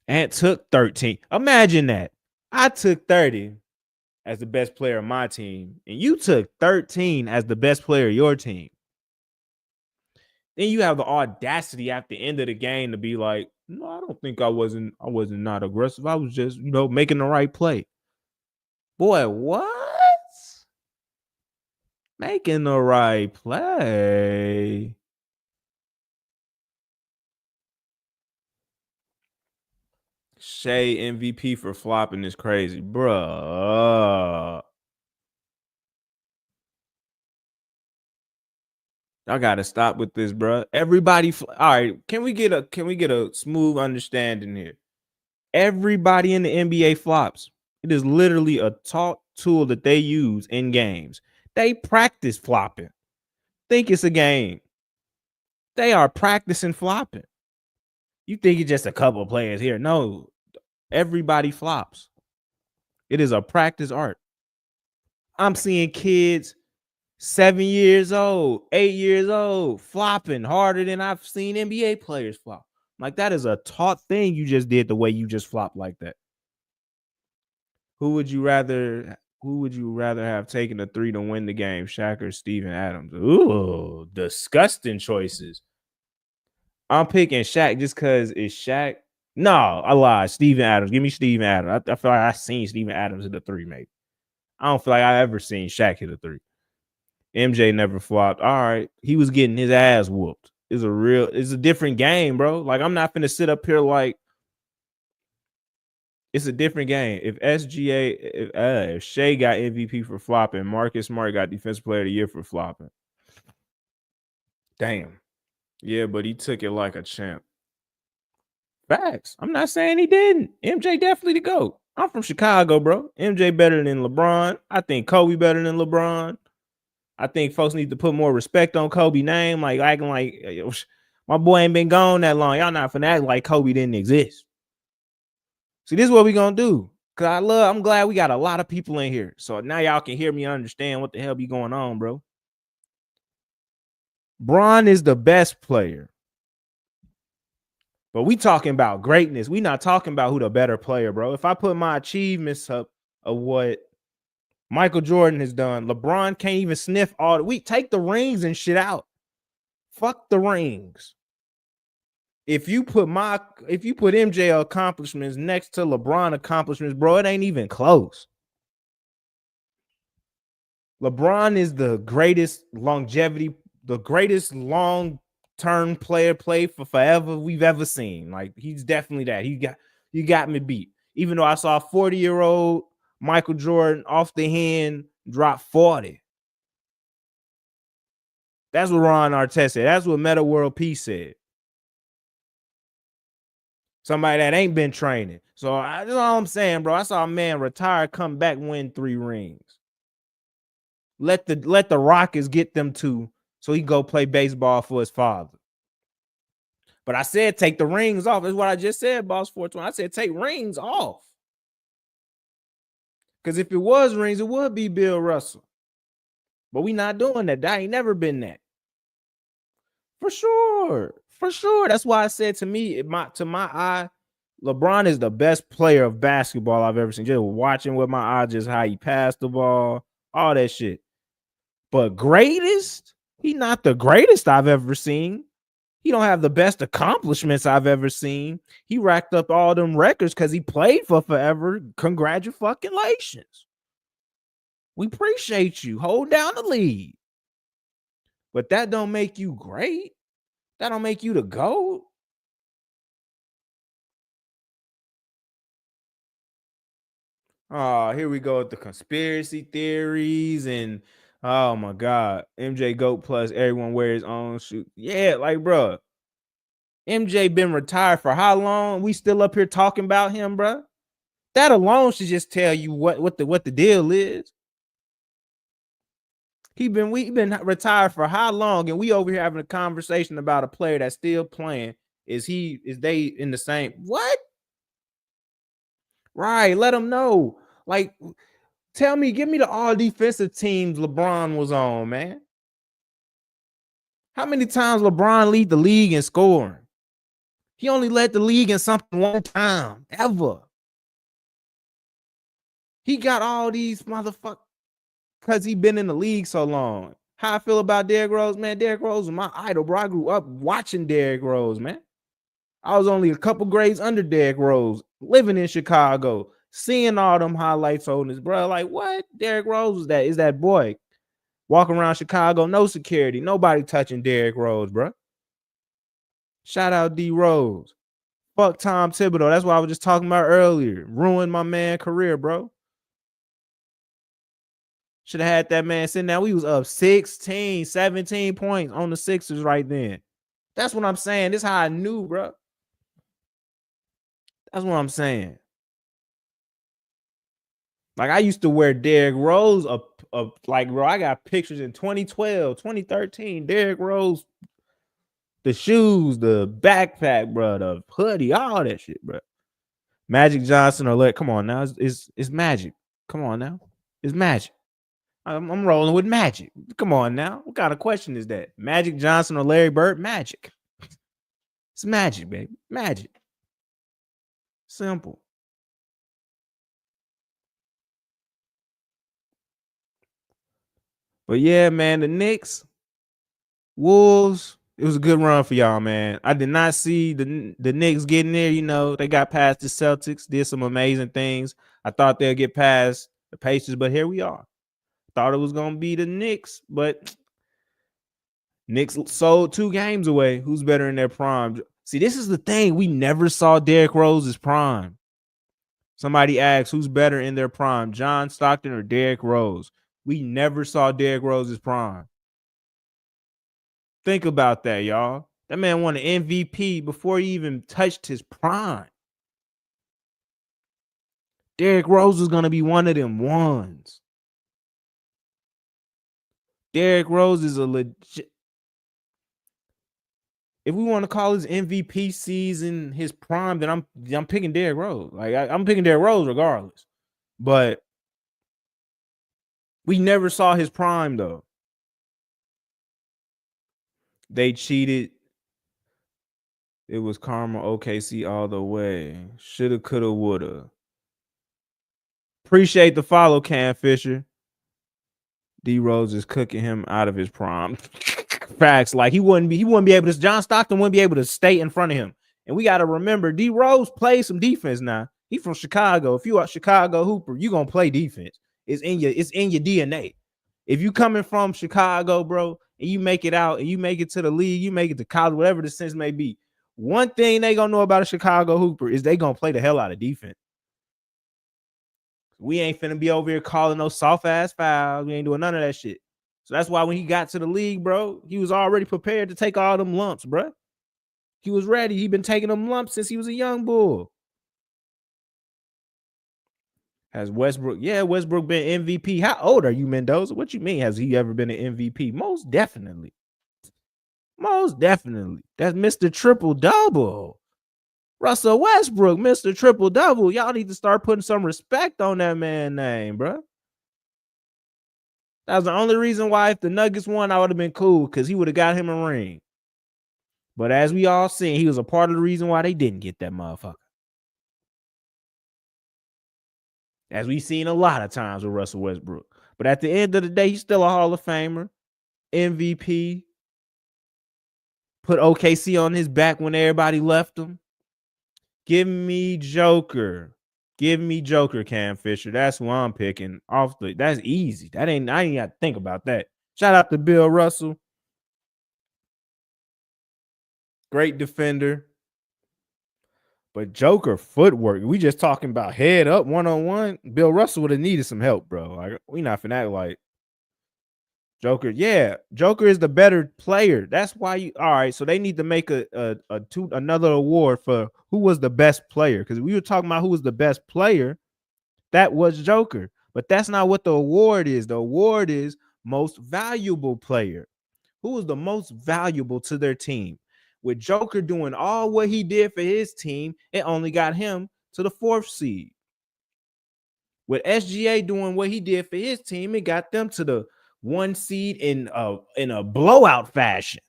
And took 13. Imagine that. I took 30 as the best player of my team, and you took 13 as the best player of your team. Then you have the audacity at the end of the game to be like, no, I don't think I wasn't not aggressive. I was just, making the right play. Boy, what? Making the right play. Shai MVP for flopping is crazy, bruh. I gotta stop with this, bruh. Everybody, all right. Can we get a smooth understanding here? Everybody in the NBA flops. It is literally a taught tool that they use in games. They practice flopping. Think it's a game. They are practicing flopping. You think it's just a couple of players here? No, everybody flops. It is a practice art. I'm seeing kids 7 years old, 8 years old, flopping harder than I've seen NBA players flop. Like, that is a taught thing you just did the way you just flopped like that. Who would you rather have taken a 3 to win the game, Shaq or Steven Adams? Ooh, disgusting choices. I'm picking Shaq just because it's Shaq. No, I lied. Steven Adams. Give me Steven Adams. I feel like I seen Steven Adams hit a 3, maybe. I don't feel like I ever seen Shaq hit a 3. MJ never flopped. All right. He was getting his ass whooped. is a different game, bro. Like, I'm not finna sit up here like it's a different game. If if Shai got MVP for flopping, Marcus Smart got Defensive Player of the Year for flopping. Damn. Yeah, but he took it like a champ. Facts. I'm not saying he didn't. MJ definitely the GOAT. I'm from Chicago, bro. MJ better than LeBron. I think Kobe better than LeBron. I think folks need to put more respect on Kobe's name. Like, acting like my boy ain't been gone that long. Y'all not finna act like Kobe didn't exist. See, this is what we gonna do. Cause I'm glad we got a lot of people in here. So now y'all can hear me and understand what the hell be going on, bro. Bron is the best player. But we talking about greatness. We not talking about who the better player, bro. If I put my achievements up of what Michael Jordan has done, LeBron can't even sniff all the we take the rings and shit out. Fuck the rings. If you put MJ accomplishments next to LeBron accomplishments, bro, it ain't even close. LeBron is the greatest longevity, the greatest long-term player play for forever we've ever seen. Like, he's definitely that. You got me beat. Even though I saw 40-year-old Michael Jordan off the hand drop 40. That's what Ron Artest said. That's what Meta World Peace said. Somebody that ain't been training. So that's all I'm saying, bro. I saw a man retire, come back, win 3 rings. Let the Rockets get them 2 so he go play baseball for his father. But I said take the rings off. That's what I just said, Boss 420. I said take rings off. Because if it was rings, it would be Bill Russell. But we not doing that. That ain't never been that. For sure. For sure. That's why I said to me, to my eye, LeBron is the best player of basketball I've ever seen. Just watching with my eye, just how he passed the ball, all that shit. But greatest? He not the greatest I've ever seen. He don't have the best accomplishments I've ever seen. He racked up all them records because he played for forever. Congratulations. We appreciate you. Hold down the lead. But that don't make you great. That don't make you the GOAT. Oh, here we go with the conspiracy theories and oh my God, MJ GOAT plus everyone wears his own shoe. Yeah, like, bro, MJ been retired for how long? We still up here talking about him, bro. That alone should just tell you what the deal is. We been retired for how long, and we over here having a conversation about a player that's still playing. Is they in the same what? Right, let them know. Like, give me the all defensive teams LeBron was on, man. How many times LeBron lead the league in scoring? He only led the league in something one time, ever. He got all these motherfuckers because he been in the league so long. How I feel about Derrick Rose, man. Derrick Rose was my idol, bro. I grew up watching Derrick Rose, man. I was only a couple grades under Derrick Rose, living in Chicago, seeing all them highlights on this, bro. Like, what? Derrick Rose is that boy. Walking around Chicago, no security, nobody touching Derrick Rose, bro. Shout out D Rose. Fuck Tom Thibodeau. That's what I was just talking about earlier. Ruined my man career, bro. Should have had that man sitting down. We was up 16, 17 points on the Sixers right then. That's what I'm saying. This is how I knew, bro. That's what I'm saying. Like, I used to wear Derrick Rose like, bro, I got pictures in 2012, 2013, Derrick Rose, the shoes, the backpack, bro, the hoodie, all that shit, bro. Magic Johnson or come on now. It's Magic. Come on now. It's Magic. I'm rolling with Magic. Come on now. What kind of question is that? Magic Johnson or Larry Bird? Magic. It's Magic, baby. Magic. Simple. But yeah, man, the Knicks, Wolves, it was a good run for y'all, man. I did not see the Knicks getting there. You know, they got past the Celtics, did some amazing things. I thought they'd get past the Pacers, but here we are. Thought it was going to be the Knicks, but Knicks sold 2 games away. Who's better in their prime? See, this is the thing. We never saw Derrick Rose's prime. Somebody asked who's better in their prime, John Stockton or Derrick Rose. We never saw Derrick Rose's prime. Think about that, y'all. That man won an MVP before he even touched his prime. Derrick Rose is going to be one of them ones. Derrick Rose is a legit. If we want to call his MVP season his prime, then I'm picking Derrick Rose. Like I'm picking Derrick Rose regardless. But we never saw his prime though. They cheated. It was karma, OKC all the way. Shoulda, coulda, woulda. Appreciate the follow, Cam Fisher. D Rose is cooking him out of his prime. Facts. Like he wouldn't be able to. John Stockton wouldn't be able to stay in front of him. And we got to remember, D Rose plays some defense now. He from Chicago. If you are Chicago Hooper, you gonna play defense. It's in your DNA. If you coming from Chicago, bro, and you make it out and you make it to the league, you make it to college, whatever the sense may be. One thing they gonna know about a Chicago Hooper is they gonna play the hell out of defense. We ain't finna be over here calling no soft ass fouls. We ain't doing none of that shit. So that's why when he got to the league, bro, he was already prepared to take all them lumps, bro. He was ready. He been taking them lumps since he was a young bull. Has Westbrook? Yeah, Westbrook been MVP. How old are you, Mendoza? What you mean? Has he ever been an MVP? Most definitely. Most definitely. That's Mr. Triple Double. Russell Westbrook, Mr. Triple Double. Y'all need to start putting some respect on that man's name, bro. That was the only reason why if the Nuggets won, I would have been cool because he would have got him a ring. But as we all seen, he was a part of the reason why they didn't get that motherfucker. As we've seen a lot of times with Russell Westbrook. But at the end of the day, he's still a Hall of Famer, MVP, put OKC on his back when everybody left him. Give me Joker. Give me Joker, Cam Fisher. That's who I'm picking. That's easy. I ain't got to think about that. Shout out to Bill Russell. Great defender. But Joker footwork, we just talking about head up one-on-one. Bill Russell would have needed some help, bro. Like, we not finna act like Joker. Yeah, Joker is the better player. That's why you all right. So they need to make another award for who was the best player. Because we were talking about who was the best player. That was Joker. But that's not what the award is. The award is most valuable player. Who was the most valuable to their team? With Joker doing all what he did for his team, it only got him to the 4th seed. With SGA doing what he did for his team, it got them to the 1 seed in a blowout fashion.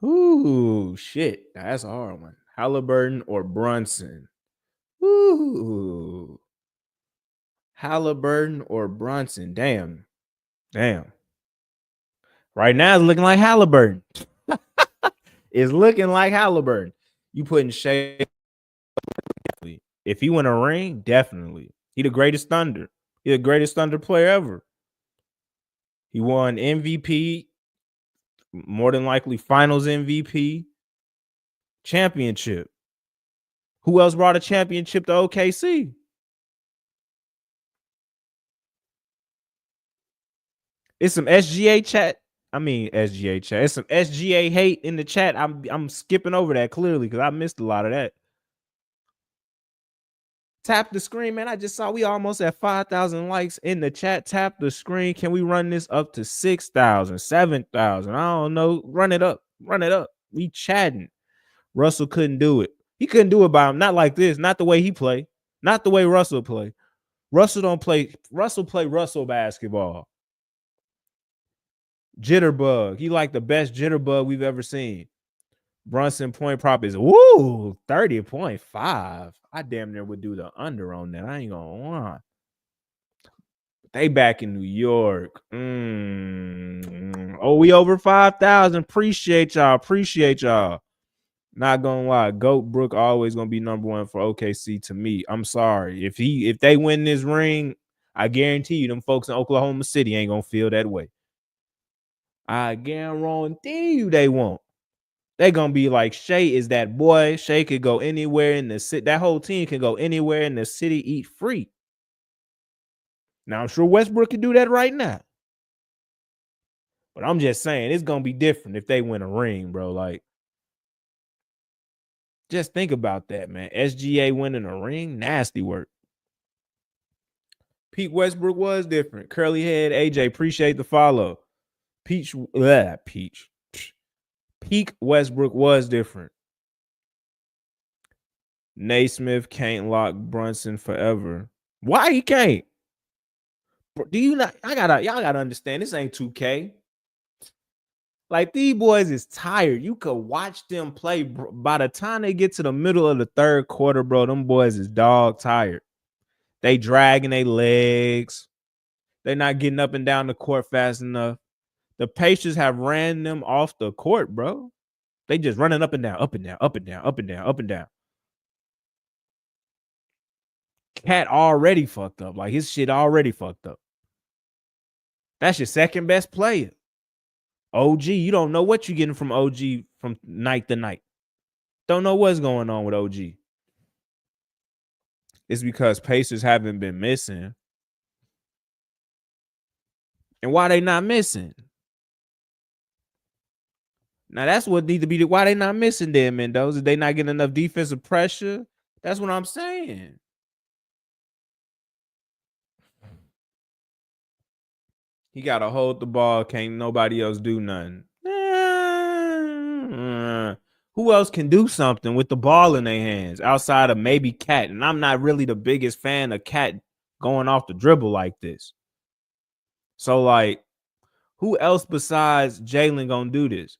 Ooh, shit. That's a hard one. Halliburton or Brunson? Ooh. Halliburton or Brunson? Damn. Right now, it's looking like Halliburton. It's looking like Halliburton. You putting Shai. If he win a ring, definitely. He the greatest Thunder. He the greatest Thunder player ever. He won MVP, more than likely Finals MVP, championship. Who else brought a championship to OKC? It's some SGA chat. It's some SGA hate in the chat. I'm skipping over that clearly because I missed a lot of that. Tap the screen, man. I just saw we almost at 5,000 likes in the chat. Tap the screen. Can we run this up to 6,000, 7,000? I don't know. Run it up. We chatting. Russell couldn't do it. He couldn't do it by him. Not like this. Not the way he play. Not the way Russell play. Russell don't play. Russell play Russell basketball. Jitterbug. He like the best jitterbug we've ever seen. Brunson point prop is 30.5. I damn near would do the under on that. I ain't gonna lie. They back in New York. Oh, we over 5,000. Appreciate y'all. Not gonna lie. Goat Brook always gonna be number 1 for OKC to me. I'm sorry. If they win this ring, I guarantee you them folks in Oklahoma City ain't gonna feel that way. I guarantee you they won't. They're gonna be like, Shai is that boy. Shai could go anywhere in the city. That whole team can go anywhere in the city, eat free. Now I'm sure Westbrook can do that right now. But I'm just saying it's gonna be different if they win a ring, bro. Like, just think about that, man. SGA winning a ring, nasty work. Pete Westbrook was different. Curly head, AJ, appreciate the follow. Peach. Peak Westbrook was different. Naismith can't lock Brunson forever. Why he can't? Do you not? Y'all gotta understand. This ain't 2K. Like, these boys is tired. You could watch them play. Bro. By the time they get to the middle of the third quarter, bro, them boys is dog tired. They dragging their legs. They're not getting up and down the court fast enough. The Pacers have ran them off the court, bro. They just running up and down, up and down, up and down, up and down, up and down. Cat already fucked up. Like, his shit already fucked up. That's your second best player. OG, you don't know what you're getting from OG from night to night. Don't know what's going on with OG. It's because Pacers haven't been missing. And why they not missing? Now, that's what need to be why they not missing them, Mendoza. They not getting enough defensive pressure. That's what I'm saying. He got to hold the ball. Can't nobody else do nothing. Who else can do something with the ball in their hands outside of maybe Cat? And I'm not really the biggest fan of Cat going off the dribble like this. So, like, who else besides Jalen gonna do this?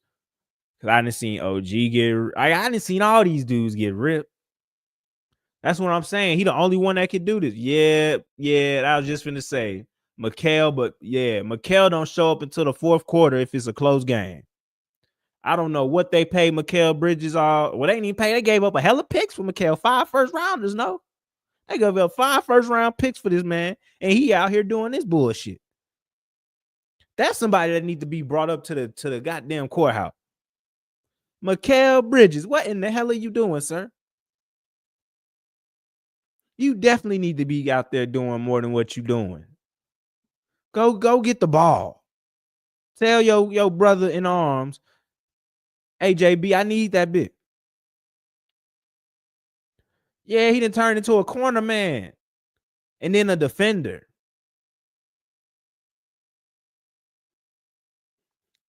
Because I didn't seen OG I didn't seen all these dudes get ripped. That's what I'm saying. He the only one that can do this. Yeah, I was just finna say Mikal, but yeah, Mikal don't show up until the fourth quarter if it's a close game. I don't know what they paid Mikal Bridges all. Well, they didn't even pay. They gave up a hella picks for Mikal. 5 first rounders, no. They gave up 5 first round picks for this man, and he out here doing this bullshit. That's somebody that needs to be brought up to the goddamn courthouse. Mikal Bridges, what in the hell are you doing, sir? You definitely need to be out there doing more than what you're doing. Go get the ball. Tell your brother in arms, hey, JB, I need that bit. Yeah, he done turned into a corner man and then a defender.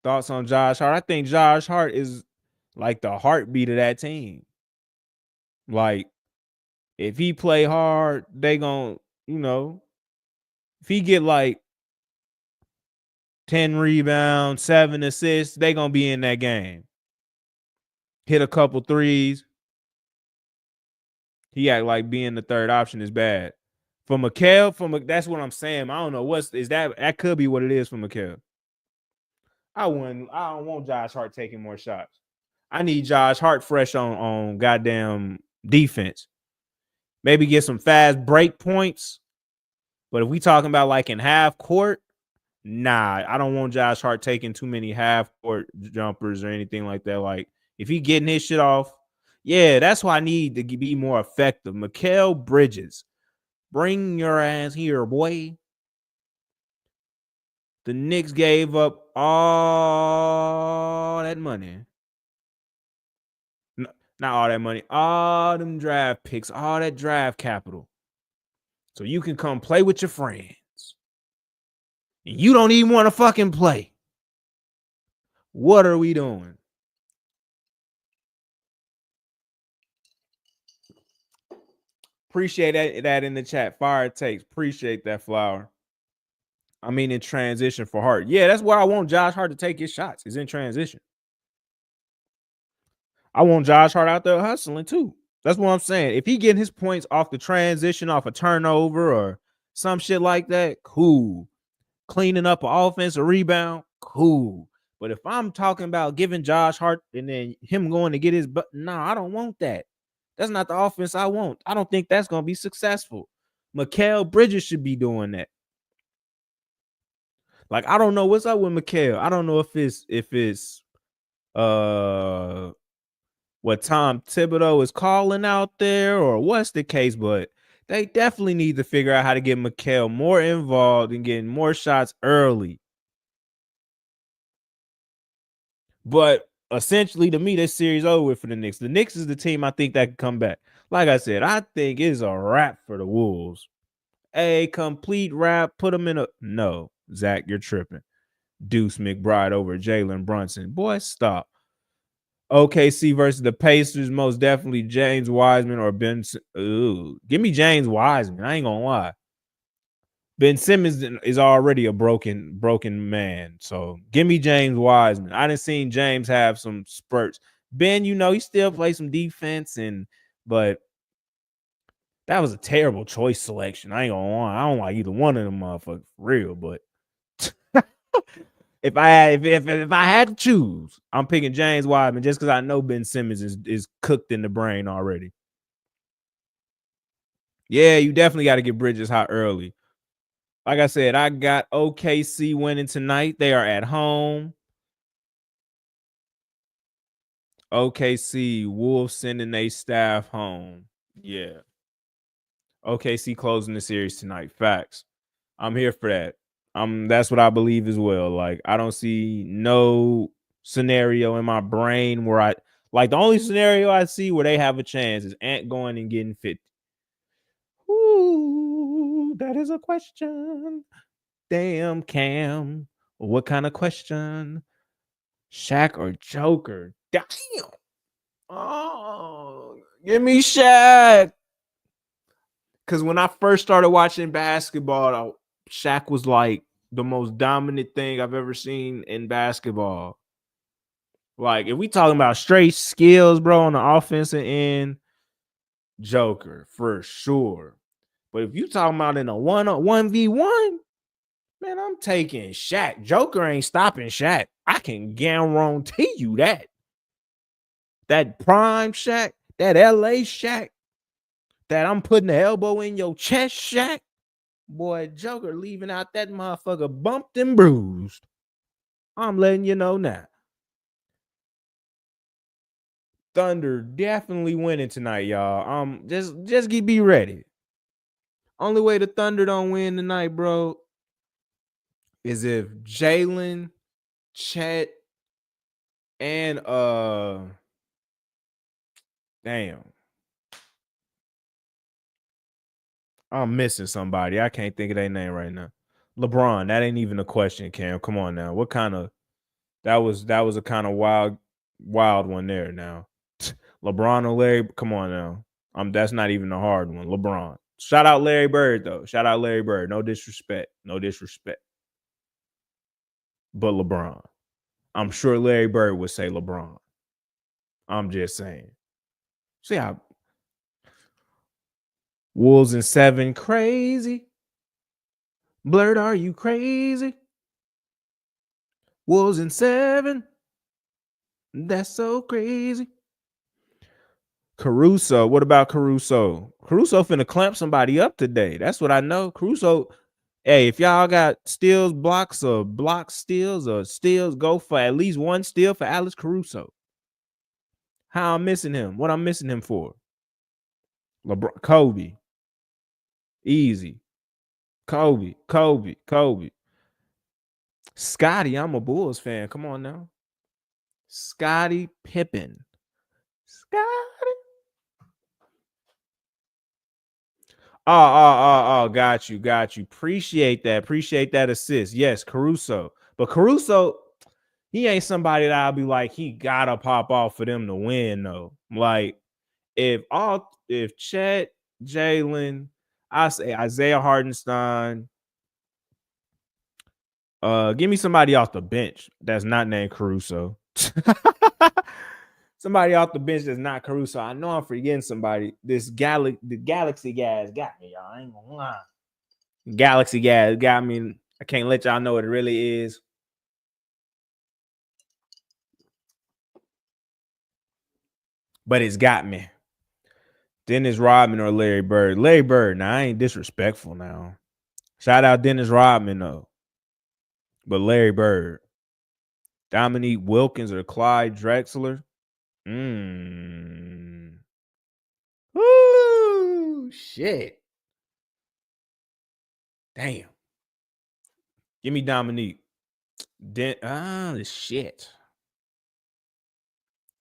Thoughts on Josh Hart? I think Josh Hart is like the heartbeat of that team. Like, if he play hard, they gon', if he get like 10 rebounds, 7 assists, they gonna be in that game. Hit a couple threes. He act like being the third option is bad. For Mikal, that's what I'm saying. I don't know that could be what it is for Mikal. I don't want Josh Hart taking more shots. I need Josh Hart fresh on goddamn defense. Maybe get some fast break points. But if we talking about like in half court, nah, I don't want Josh Hart taking too many half court jumpers or anything like that. Like, if he getting his shit off, yeah, that's why I need to be more effective. Mikal Bridges, bring your ass here, boy. The Knicks gave up all that money. Not all that money, all them draft picks, all that draft capital. So you can come play with your friends. And you don't even want to fucking play. What are we doing? Appreciate that in the chat. Fire takes. Appreciate that, Flower. I mean, in transition for Hart. Yeah, that's where I want Josh Hart to take his shots. Is in transition. I want Josh Hart out there hustling too. That's what I'm saying. If he getting his points off the transition, off a turnover or some shit like that, cool. Cleaning up an offense, a rebound, cool. But if I'm talking about giving Josh Hart and then him going to get his butt, I don't want that. That's not the offense I want. I don't think that's going to be successful. Mikal Bridges should be doing that. Like, I don't know what's up with Mikal. I don't know if it's what Tom Thibodeau is calling out there or what's the case, but they definitely need to figure out how to get Mikal more involved and getting more shots early. But essentially, to me, this series over with for the Knicks. The Knicks is the team I think that can come back. Like I said, I think it's a wrap for the Wolves. A complete wrap. Put them in a no, Zach, you're tripping. Deuce McBride over Jalen Brunson. Boy, stop. OKC versus the Pacers, most definitely James Wiseman or Ben. Ooh, give me James Wiseman. I ain't gonna lie. Ben Simmons is already a broken man. So give me James Wiseman. I done seen James have some spurts. Ben, he still plays some defense, but that was a terrible choice selection. I ain't gonna lie. I don't like either one of them motherfuckers for real, but if I had to choose, I'm picking James Wiseman just because I know Ben Simmons is cooked in the brain already. Yeah, you definitely got to get Bridges hot early. Like I said, I got OKC winning tonight. They are at home. OKC, Wolves sending their staff home. Yeah. OKC closing the series tonight. Facts. I'm here for that. That's what I believe as well. Like, I don't see no scenario in my brain where the only scenario I see where they have a chance is Ant going and getting 50. Ooh, that is a question. Damn, Cam. What kind of question? Shaq or Joker? Damn. Oh, give me Shaq. Because when I first started watching basketball, Shaq was like the most dominant thing I've ever seen in basketball. Like, if we talking about straight skills, bro, on the offensive end, Joker for sure. But if you talking about in a 1v1, man, I'm taking Shaq. Joker ain't stopping Shaq. I can guarantee you that. That prime Shaq, that LA Shaq, that I'm putting the elbow in your chest Shaq, boy, Joker leaving out that motherfucker bumped and bruised. I'm letting you know now. Thunder definitely winning tonight, y'all. Just be ready. Only way the Thunder don't win tonight, bro, is if Jalen, Chet, and damn. I'm missing somebody. I can't think of their name right now. LeBron. That ain't even a question, Cam. Come on now. What kind of that was a kind of wild one there now. LeBron or Larry. Come on now. That's not even a hard one. LeBron. Shout out Larry Bird, though. Shout out Larry Bird. No disrespect. No disrespect. But LeBron. I'm sure Larry Bird would say LeBron. I'm just saying. See how Wolves in 7 crazy. Blurred, are you crazy? Wolves in 7. That's so crazy. Caruso. What about Caruso? Caruso finna clamp somebody up today. That's what I know. Caruso. Hey, if y'all got steals, blocks, or block steals, or steals, go for at least one steal for Alex Caruso. How I'm missing him? What I'm missing him for? LeBron, Kobe. Easy. Kobe. Scotty, I'm a Bulls fan. Come on now. Scotty Pippen. Scotty. Oh, got you. Appreciate that assist. Yes, Caruso. But Caruso, he ain't somebody that I'll be like, he gotta pop off for them to win, though. Like, if Chet, Jalen, I say Isaiah Hardenstein, give me somebody off the bench that's not named Caruso. Somebody off the bench that's not Caruso. I know I'm forgetting somebody. The Galaxy guys got me, y'all. I ain't gonna lie. Galaxy guys got me. I can't let y'all know what it really is. But it's got me. Dennis Rodman or Larry Bird. Larry Bird. Now, I ain't disrespectful now. Shout out Dennis Rodman, though. But Larry Bird, Dominique Wilkins, or Clyde Drexler. Woo, shit. Damn. Give me Dominique. Shit.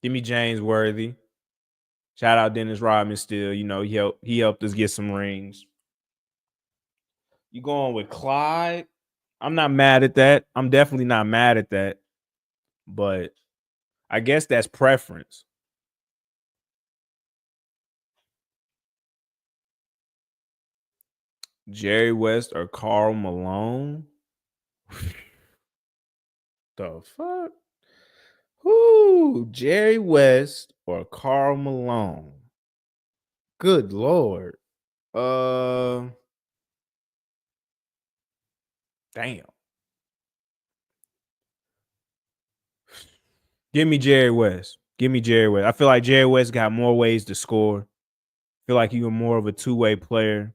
Give me James Worthy. Shout out Dennis Rodman still. You know, he helped us get some rings. You going with Clyde? I'm not mad at that. I'm definitely not mad at that. But I guess that's preference. Jerry West or Karl Malone? The fuck? Whoo, Jerry West or Karl Malone? Good Lord. Damn. Give me Jerry West. Give me Jerry West. I feel like Jerry West got more ways to score. I feel like he was more of a two-way player.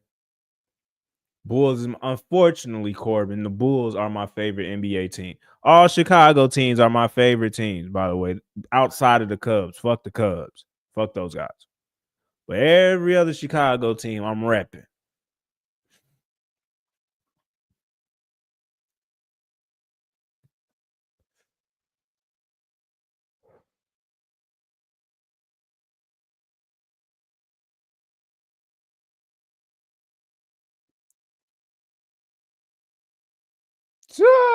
Bulls, unfortunately, Corbin, the Bulls are my favorite NBA team. All Chicago teams are my favorite teams, by the way, outside of the Cubs. Fuck the Cubs. Fuck those guys. But every other Chicago team, I'm repping.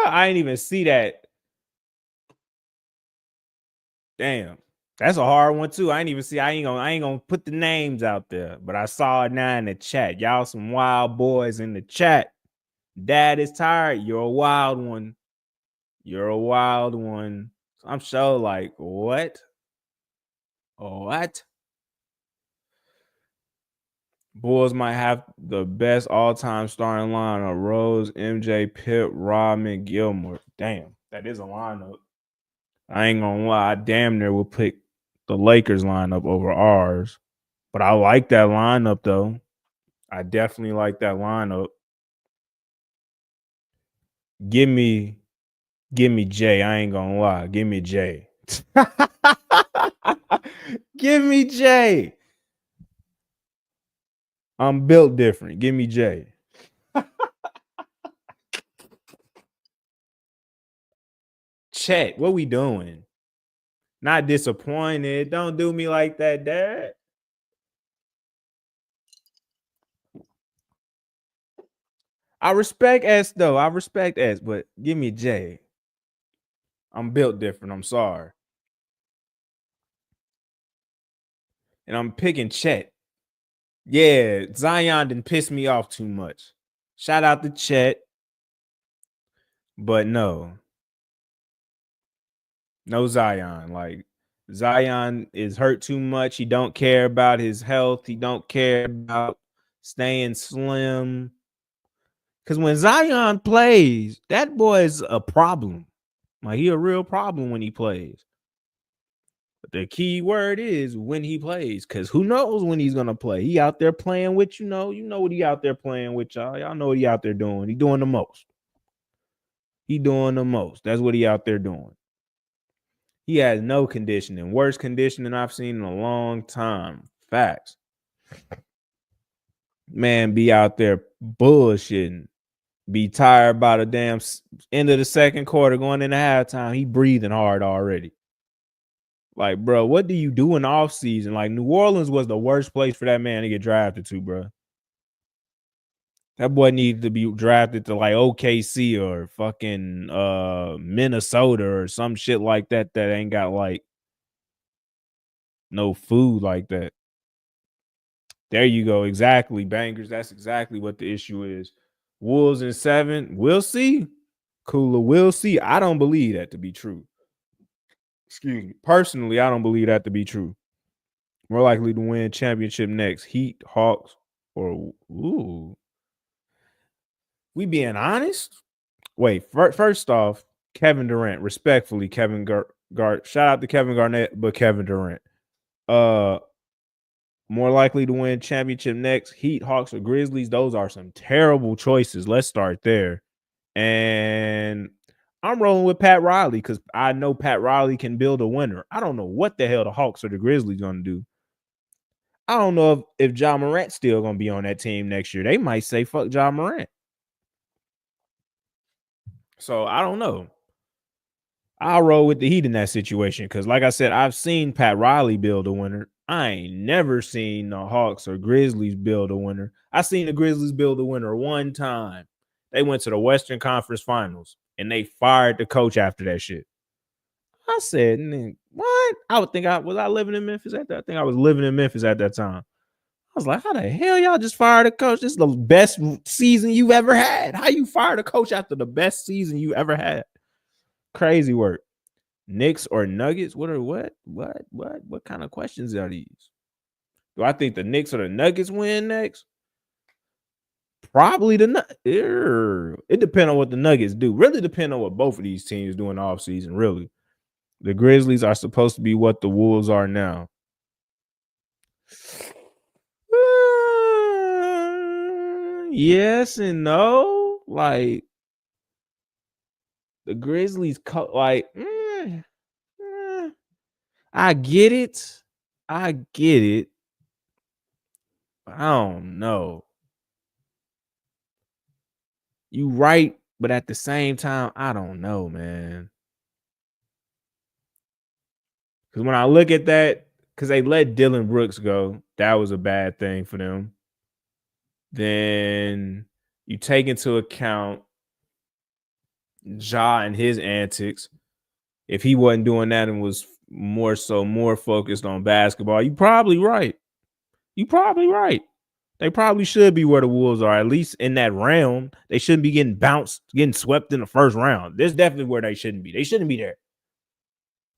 I ain't even see that. Damn. That's a hard one too. I ain't gonna put the names out there, but I saw it now in the chat. Y'all some wild boys in the chat. Dad is tired. You're a wild one. You're a wild one. I'm sure like, what? What? Bulls might have the best all-time starting lineup. Rose, MJ, Pip, Rodman, Gilmore. Damn, that is a lineup. I ain't gonna lie. I damn near will pick the Lakers lineup over ours. But I like that lineup, though. I definitely like that lineup. Give me Jay. I ain't gonna lie. Give me Jay. Give me Jay. I'm built different. Give me Jay. Chet, what we doing? Not disappointed. Don't do me like that, Dad. I respect S though. I respect S, but give me J. I'm built different. I'm sorry. And I'm picking Chet. Yeah, Zion didn't piss me off too much. Shout out to Chet. But no. No Zion. Like Zion is hurt too much. He don't care about his health. He don't care about staying slim. Because when Zion plays, that boy is a problem. Like he a real problem when he plays. But the key word is when he plays, because who knows when he's gonna play? He out there playing with you know what he out there playing with y'all. Y'all know what he out there doing. He doing the most. He doing the most. That's what he out there doing. He has no conditioning. Worst conditioning I've seen in a long time. Facts. Man, be out there bullshitting. Be tired by the damn end of the second quarter, going into halftime. He breathing hard already. Like, bro, what do you do in the offseason? Like, New Orleans was the worst place for that man to get drafted to, bro. That boy needed to be drafted to like OKC or fucking Minnesota or some shit like that ain't got like no food like that. There you go. Exactly, bangers. That's exactly what the issue is. Wolves in 7. We'll see. Cooler, we'll see. I don't believe that to be true. Excuse me. Personally, I don't believe that to be true. More likely to win championship next. Heat, Hawks, or ooh. We being honest? Wait, first off, Kevin Durant. Respectfully, Kevin shout out to Kevin Garnett, but Kevin Durant. More likely to win championship next. Heat, Hawks, or Grizzlies. Those are some terrible choices. Let's start there. And I'm rolling with Pat Riley because I know Pat Riley can build a winner. I don't know what the hell the Hawks or the Grizzlies gonna do. I don't know if Ja Morant's still gonna be on that team next year. They might say fuck Ja Morant. So I don't know. I'll roll with the Heat in that situation because, like I said, I've seen Pat Riley build a winner. I ain't never seen the Hawks or Grizzlies build a winner. I seen the Grizzlies build a winner one time. They went to the Western Conference Finals and they fired the coach after that shit. I said, what? I would think was I living in Memphis at that? I think I was living in Memphis at that time. I was like, how the hell y'all just fired a coach? This is the best season you've ever had. How you fired a coach after the best season you ever had? Crazy work. Knicks or Nuggets? What kind of questions are these? Do I think the Knicks or the Nuggets win next? Probably the Nuggets. It depends on what the Nuggets do. Really depend on what both of these teams do in the offseason, really. The Grizzlies are supposed to be what the Wolves are now. Yes and no. Like the Grizzlies, I get it. I don't know. You right, but at the same time, I don't know, man. Because when I look at that, because they let Dylan Brooks go, that was a bad thing for them. Then you take into account Ja and his antics. If he wasn't doing that and was more focused on basketball, you're probably right. They probably should be where the Wolves are, at least in that realm. They shouldn't be getting swept in the first round. This is definitely where they shouldn't be. They shouldn't be there.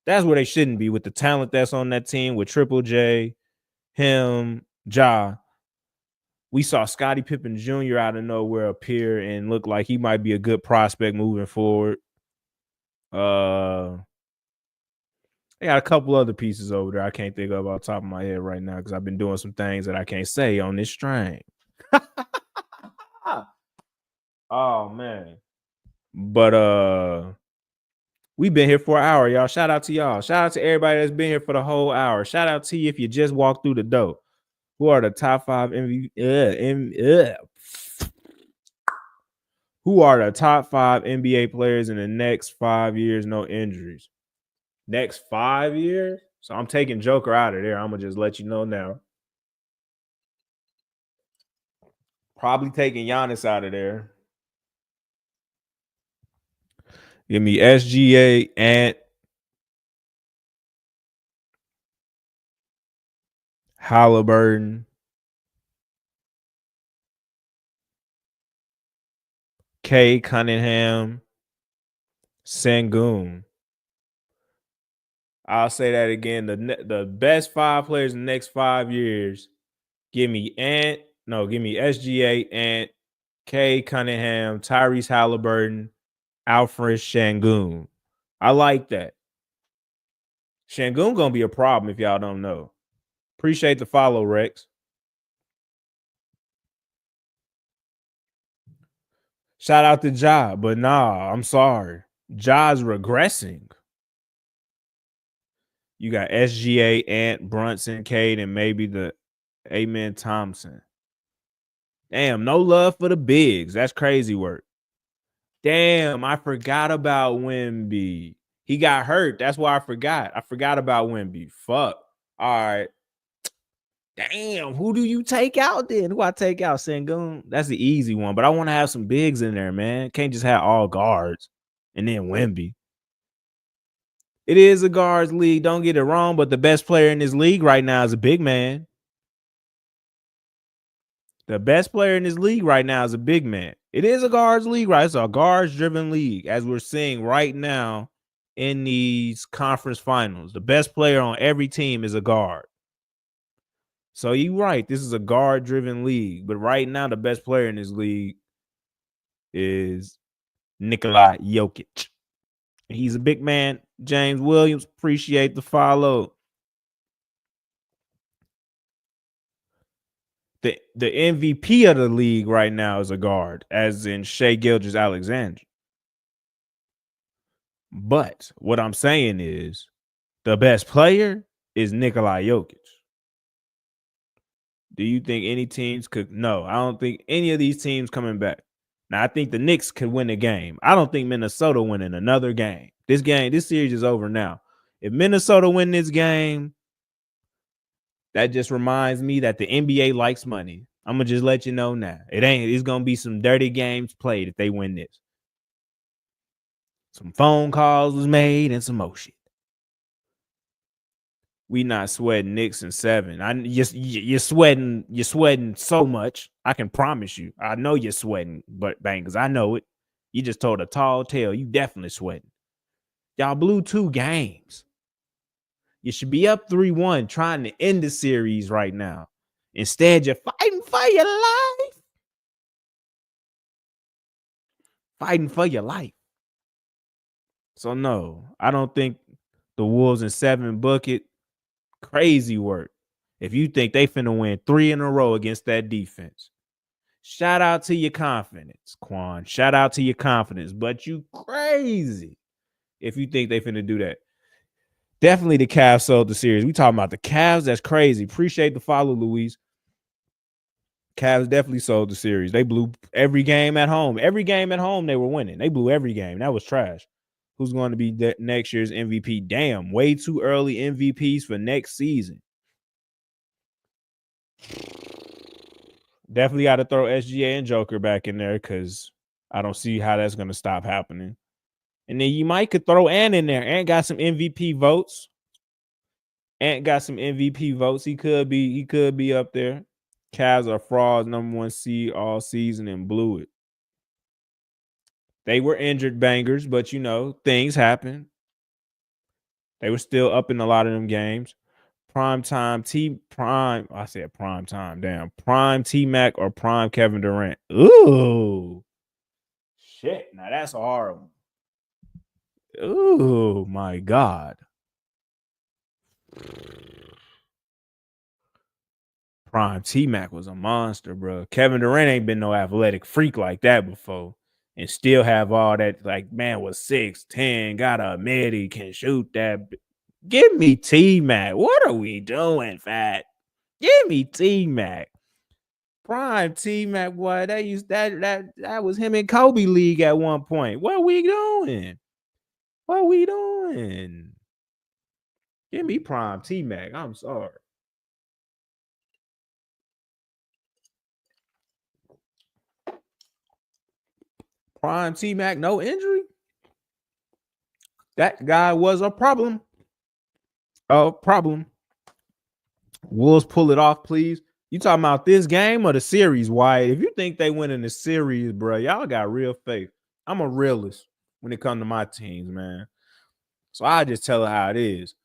That's where they shouldn't be with the talent that's on that team with Triple J, him, Ja. We saw Scottie Pippen Jr. out of nowhere appear and look like he might be a good prospect moving forward. They got a couple other pieces over there I can't think of off the top of my head right now because I've been doing some things that I can't say on this stream. Oh man. But we've been here for an hour, y'all. Shout out to y'all. Shout out to everybody that's been here for the whole hour. Shout out to you if you just walked through the door. Who are the top 5 Who are the top 5 NBA players in the next 5 years? No injuries. Next 5 years? So I'm taking Joker out of there. I'm gonna just let you know now. Probably taking Giannis out of there. Give me SGA, Ant, Halliburton, K. Cunningham, Sengun. I'll say that again. The best 5 players in the next 5 years. Give me SGA, Ant, K. Cunningham, Tyrese Halliburton, Alfred Sengun. I like that. Sengun gonna be a problem if y'all don't know. Appreciate the follow, Rex. Shout out to Ja, but nah, I'm sorry. Ja's regressing. You got SGA, Ant, Brunson, Cade, and maybe the Amen Thompson. Damn, no love for the bigs. That's crazy work. Damn, I forgot about Wemby. He got hurt. That's why I forgot. I forgot about Wemby. Fuck. All right. Damn, who do you take out then? Who I take out? Sengun? That's the easy one, but I want to have some bigs in there, man. Can't just have all guards and then Wemby. It is a guards league. Don't get it wrong, but the best player in this league right now is a big man. The best player in this league right now is a big man. It is a guards league, right? It's a guards-driven league, as we're seeing right now in these conference finals. The best player on every team is a guard. So you're right. This is a guard-driven league. But right now, the best player in this league is Nikola Jokic. He's a big man. James Williams, appreciate the follow. The MVP of the league right now is a guard, as in Shai Gilgeous-Alexander. But what I'm saying is the best player is Nikola Jokic. Do you think any teams could? No, I don't think any of these teams coming back. Now, I think the Knicks could win a game. I don't think Minnesota winning another game. This series is over now. If Minnesota win this game, that just reminds me that the NBA likes money. I'm gonna just let you know now. It's gonna be some dirty games played if they win this. Some phone calls was made and some more shit. We not sweating Knicks in 7. You're sweating so much. I can promise you. I know you're sweating, but bangers, I know it. You just told a tall tale. You definitely sweating. Y'all blew 2 games. You should be up 3-1 trying to end the series right now. Instead, you're fighting for your life. Fighting for your life. So no, I don't think the Wolves in 7 bucket. Crazy work. If you think they finna win 3 in a row against that defense, shout out to your confidence, Quan. Shout out to your confidence, but you crazy if you think they finna do that. Definitely the Cavs sold the series. We talking about the Cavs. That's crazy. Appreciate the follow, Luis. Cavs definitely sold the series. They blew every game at home. Every game at home they were winning. They blew every game. That was trash. Who's going to be next year's MVP? Damn, way too early MVPs for next season. Definitely got to throw SGA and Joker back in there because I don't see how that's going to stop happening. And then you might could throw Ant in there. Ant got some MVP votes. He could be up there. Cavs are frauds, number 1 seed all season and blew it. They were injured bangers, but things happen. They were still up in a lot of them games. Prime T-Mac or prime Kevin Durant. Ooh. Shit. Now that's horrible. Ooh, my God. Prime T-Mac was a monster, bro. Kevin Durant ain't been no athletic freak like that before. And still have all that, man was 6'10", got a mid, he can shoot that. Give me T-Mac. What are we doing, fat? Give me T-Mac. Prime T-Mac, boy. That was him in Kobe League at one point. What are we doing? Give me Prime T-Mac. I'm sorry. Prime T-Mac, no injury? That guy was a problem. Wolves pull it off, please. You talking about this game or the series, Wyatt? If you think they win in the series, bro, y'all got real faith. I'm a realist when it comes to my teams, man. So I just tell it how it is.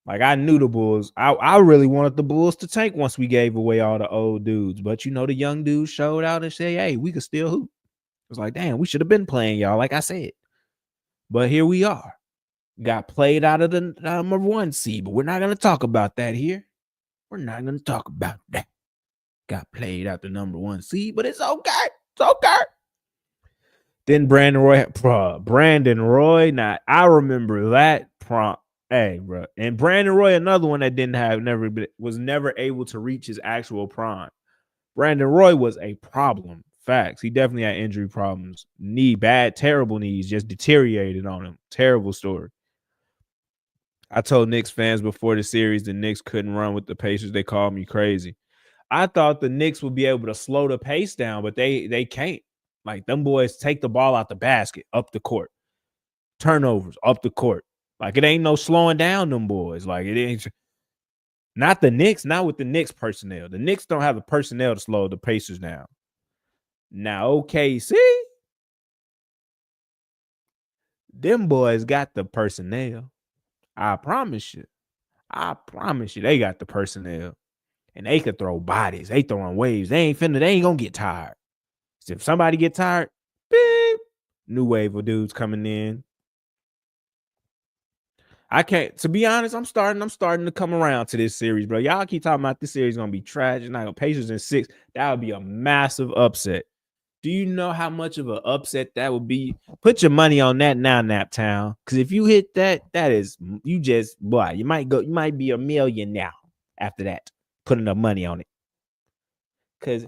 I knew the Bulls. I really wanted the Bulls to tank once we gave away all the old dudes. But the young dudes showed out and said, hey, we could still hoop. It was like, damn, we should have been playing y'all, like I said. But here we are. Got played out of the number 1 seed, but we're not going to talk about that here. We're not going to talk about that. Got played out the number 1 seed, but it's okay. It's okay. Then Brandon Roy. Now, I remember that prompt. Hey, bro. And Brandon Roy, another one that was never able to reach his actual prime. Brandon Roy was a problem. Facts. He definitely had injury problems. Terrible knees, just deteriorated on him. Terrible story. I told Knicks fans before the series the Knicks couldn't run with the Pacers. They called me crazy. I thought the Knicks would be able to slow the pace down, but they can't. Them boys take the ball out the basket, up the court. Turnovers, up the court. It ain't no slowing down them boys. It ain't. Not the Knicks, not with the Knicks personnel. The Knicks don't have the personnel to slow the Pacers down. Now, OKC, them boys got the personnel. I promise you. They got the personnel. And they could throw bodies. They throwing waves. They ain't gonna get tired. So if somebody get tired, beep, new wave of dudes coming in. I can't, to be honest, I'm starting to come around to this series, bro. Y'all keep talking about this series gonna be trash. Not gonna Pacers in 6. That would be a massive upset. Do you know how much of an upset that would be? Put your money on that now, Naptown. Because if you hit that, that is you just boy, you might be a million now after that. Put enough money on it. Because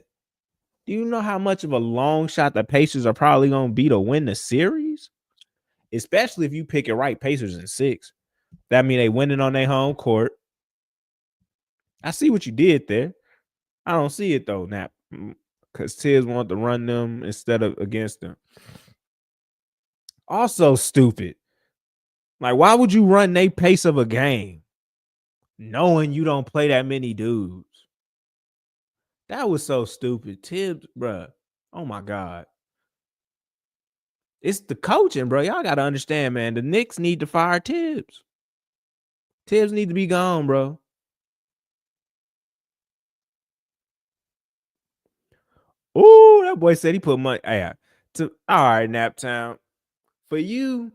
do you know how much of a long shot the Pacers are probably gonna be to win the series? Especially if you pick it right, Pacers in 6. That mean they winning on their home court. I see what you did there. I don't see it though, Nap. Because Tibbs want to run them instead of against them. Also stupid. Like, why would you run their pace of a game knowing you don't play that many dudes? That was so stupid. Tibbs, bruh. Oh my God. It's the coaching, bro. Y'all got to understand, man. The Knicks need to fire Tibbs. Tibbs need to be gone, bro. Ooh, that boy said he put money. Yeah. All right, Naptown. For you,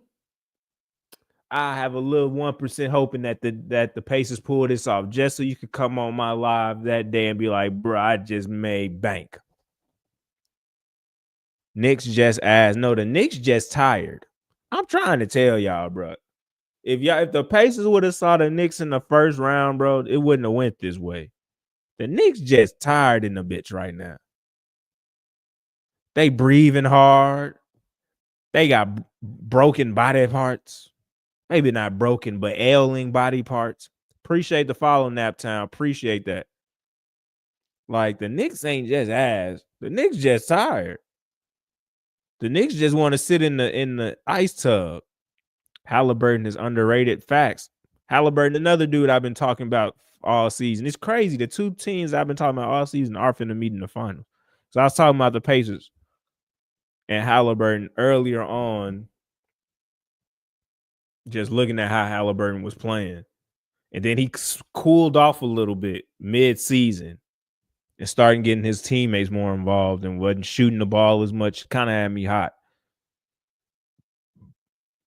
I have a little 1% hoping that the Pacers pull this off, just so you could come on my live that day and be like, bro, I just made bank. Knicks just ass. No, the Knicks just tired. I'm trying to tell y'all, bro. If the Pacers would have saw the Knicks in the first round, bro, it wouldn't have went this way. The Knicks just tired in the bitch right now. They breathing hard. They got broken body parts. Maybe not broken, but ailing body parts. Appreciate the follow, Naptown. Appreciate that. Like, the Knicks ain't just ass. The Knicks just tired. The Knicks just want to sit in the ice tub. Halliburton is underrated. Facts. Halliburton, another dude I've been talking about all season. It's crazy. The two teams I've been talking about all season are finna meet in the final. So I was talking about the Pacers and Halliburton earlier on, just looking at how Halliburton was playing. And then he cooled off a little bit mid-season and started getting his teammates more involved and wasn't shooting the ball as much. Kind of had me hot.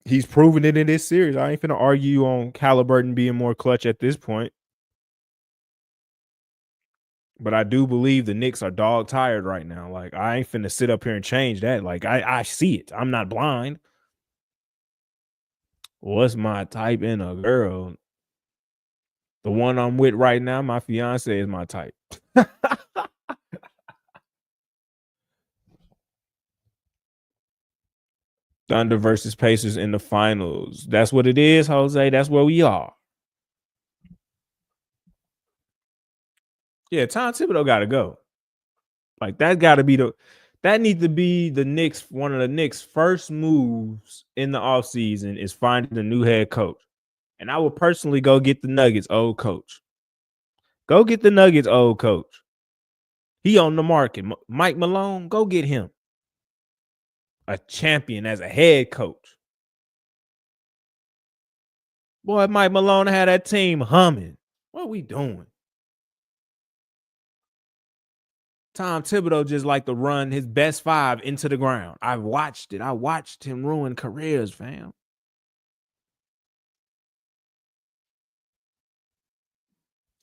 He's proven it in this series. I ain't finna argue on Halliburton being more clutch at this point. But I do believe the Knicks are dog tired right now. Like, I ain't finna sit up here and change that. Like, I see it. I'm not blind. What's my type in a girl? The one I'm with right now, my fiance, is my type. Thunder versus Pacers in the finals. That's what it is, Jose. That's where we are. Yeah, Tom Thibodeau got to go. Like, that got to be that needs to be the Knicks. One of the Knicks' first moves in the offseason is finding a new head coach. And I would personally go get the Nuggets old coach. Go get the Nuggets old coach. He on the market. Mike Malone, go get him. A champion as a head coach. Boy, Mike Malone had that team humming. What are we doing? Tom Thibodeau just like to run his best five into the ground. I watched it. I watched him ruin careers, fam.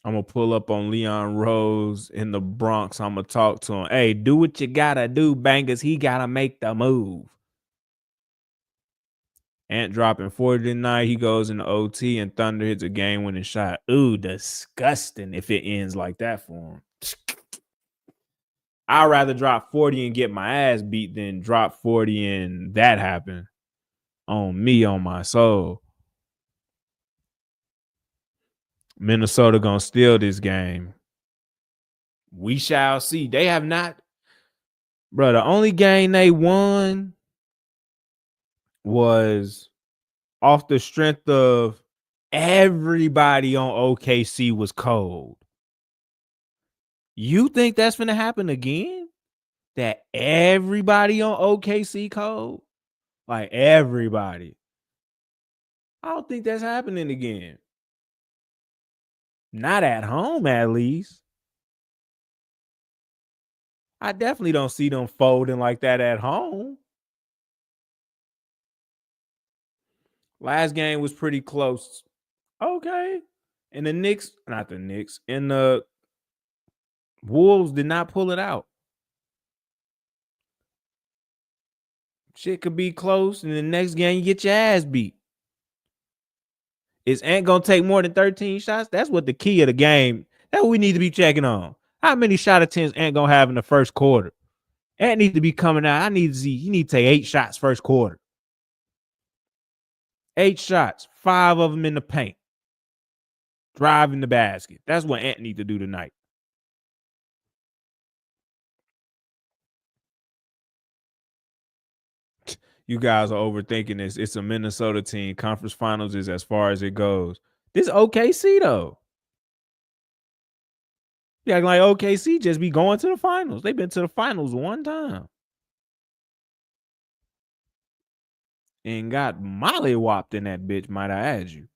I'm going to pull up on Leon Rose in the Bronx. I'm going to talk to him. Hey, do what you got to do, bangers. He got to make the move. Ant dropping 40 tonight. He goes into OT and Thunder hits a game-winning shot. Ooh, disgusting if it ends like that for him. I'd rather drop 40 and get my ass beat than drop 40 and that happen. On me, on my soul. Minnesota gonna steal this game. We shall see. They have not, bro. The only game they won was off the strength of everybody on OKC was cold. You think that's gonna happen again? That everybody on OKC cold? Like, everybody. I don't think that's happening again. Not at home, at least. I definitely don't see them folding like that at home. Last game was pretty close. Okay. And the Knicks, not the Knicks, and the Wolves did not pull it out. Shit could be close, and the next game you get your ass beat. Is Ant gonna take more than 13 shots? That's what the key of the game. That's what we need to be checking on. How many shot attempts Ant gonna have in the first quarter? Ant needs to be coming out. I need to see. He need to take 8 shots first quarter. 8 shots, 5 of them in the paint. Driving the basket. That's what Ant need to do tonight. You guys are overthinking this. It's a Minnesota team. Conference finals is as far as it goes. This OKC though. Yeah, like OKC just be going to the finals. They've been to the finals one time. And got mollywopped in that bitch, might I add you.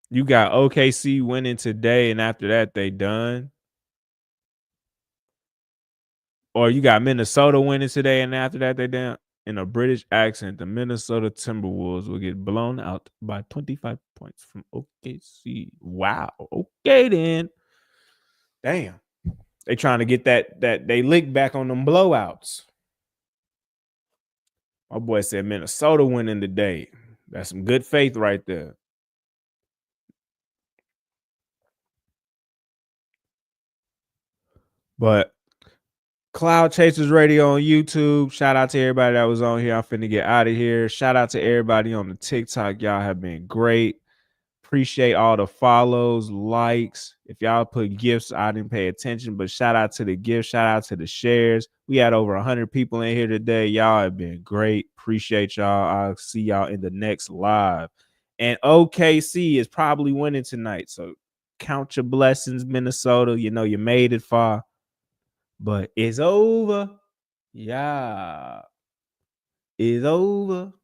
You got OKC winning today, and after that, they done. Or you got Minnesota winning today, and after that, they done. In a British accent, the Minnesota Timberwolves will get blown out by 25 points from OKC. Wow. Okay, then. Damn. They trying to get that they lick back on them blowouts. My boy said Minnesota winning today. That's some good faith right there. But Cloud Chasers Radio on YouTube. Shout out to everybody that was on here. I'm finna get out of here. Shout out to everybody on the TikTok. Y'all have been great. Appreciate all the follows, likes. If y'all put gifts, I didn't pay attention, but shout out to the gifts. Shout out to the shares. We had over 100 people in here today. Y'all have been great. Appreciate y'all. I'll see y'all in the next live. And OKC is probably winning tonight. So count your blessings, Minnesota. You know you made it far. But it's over. Yeah. It's over.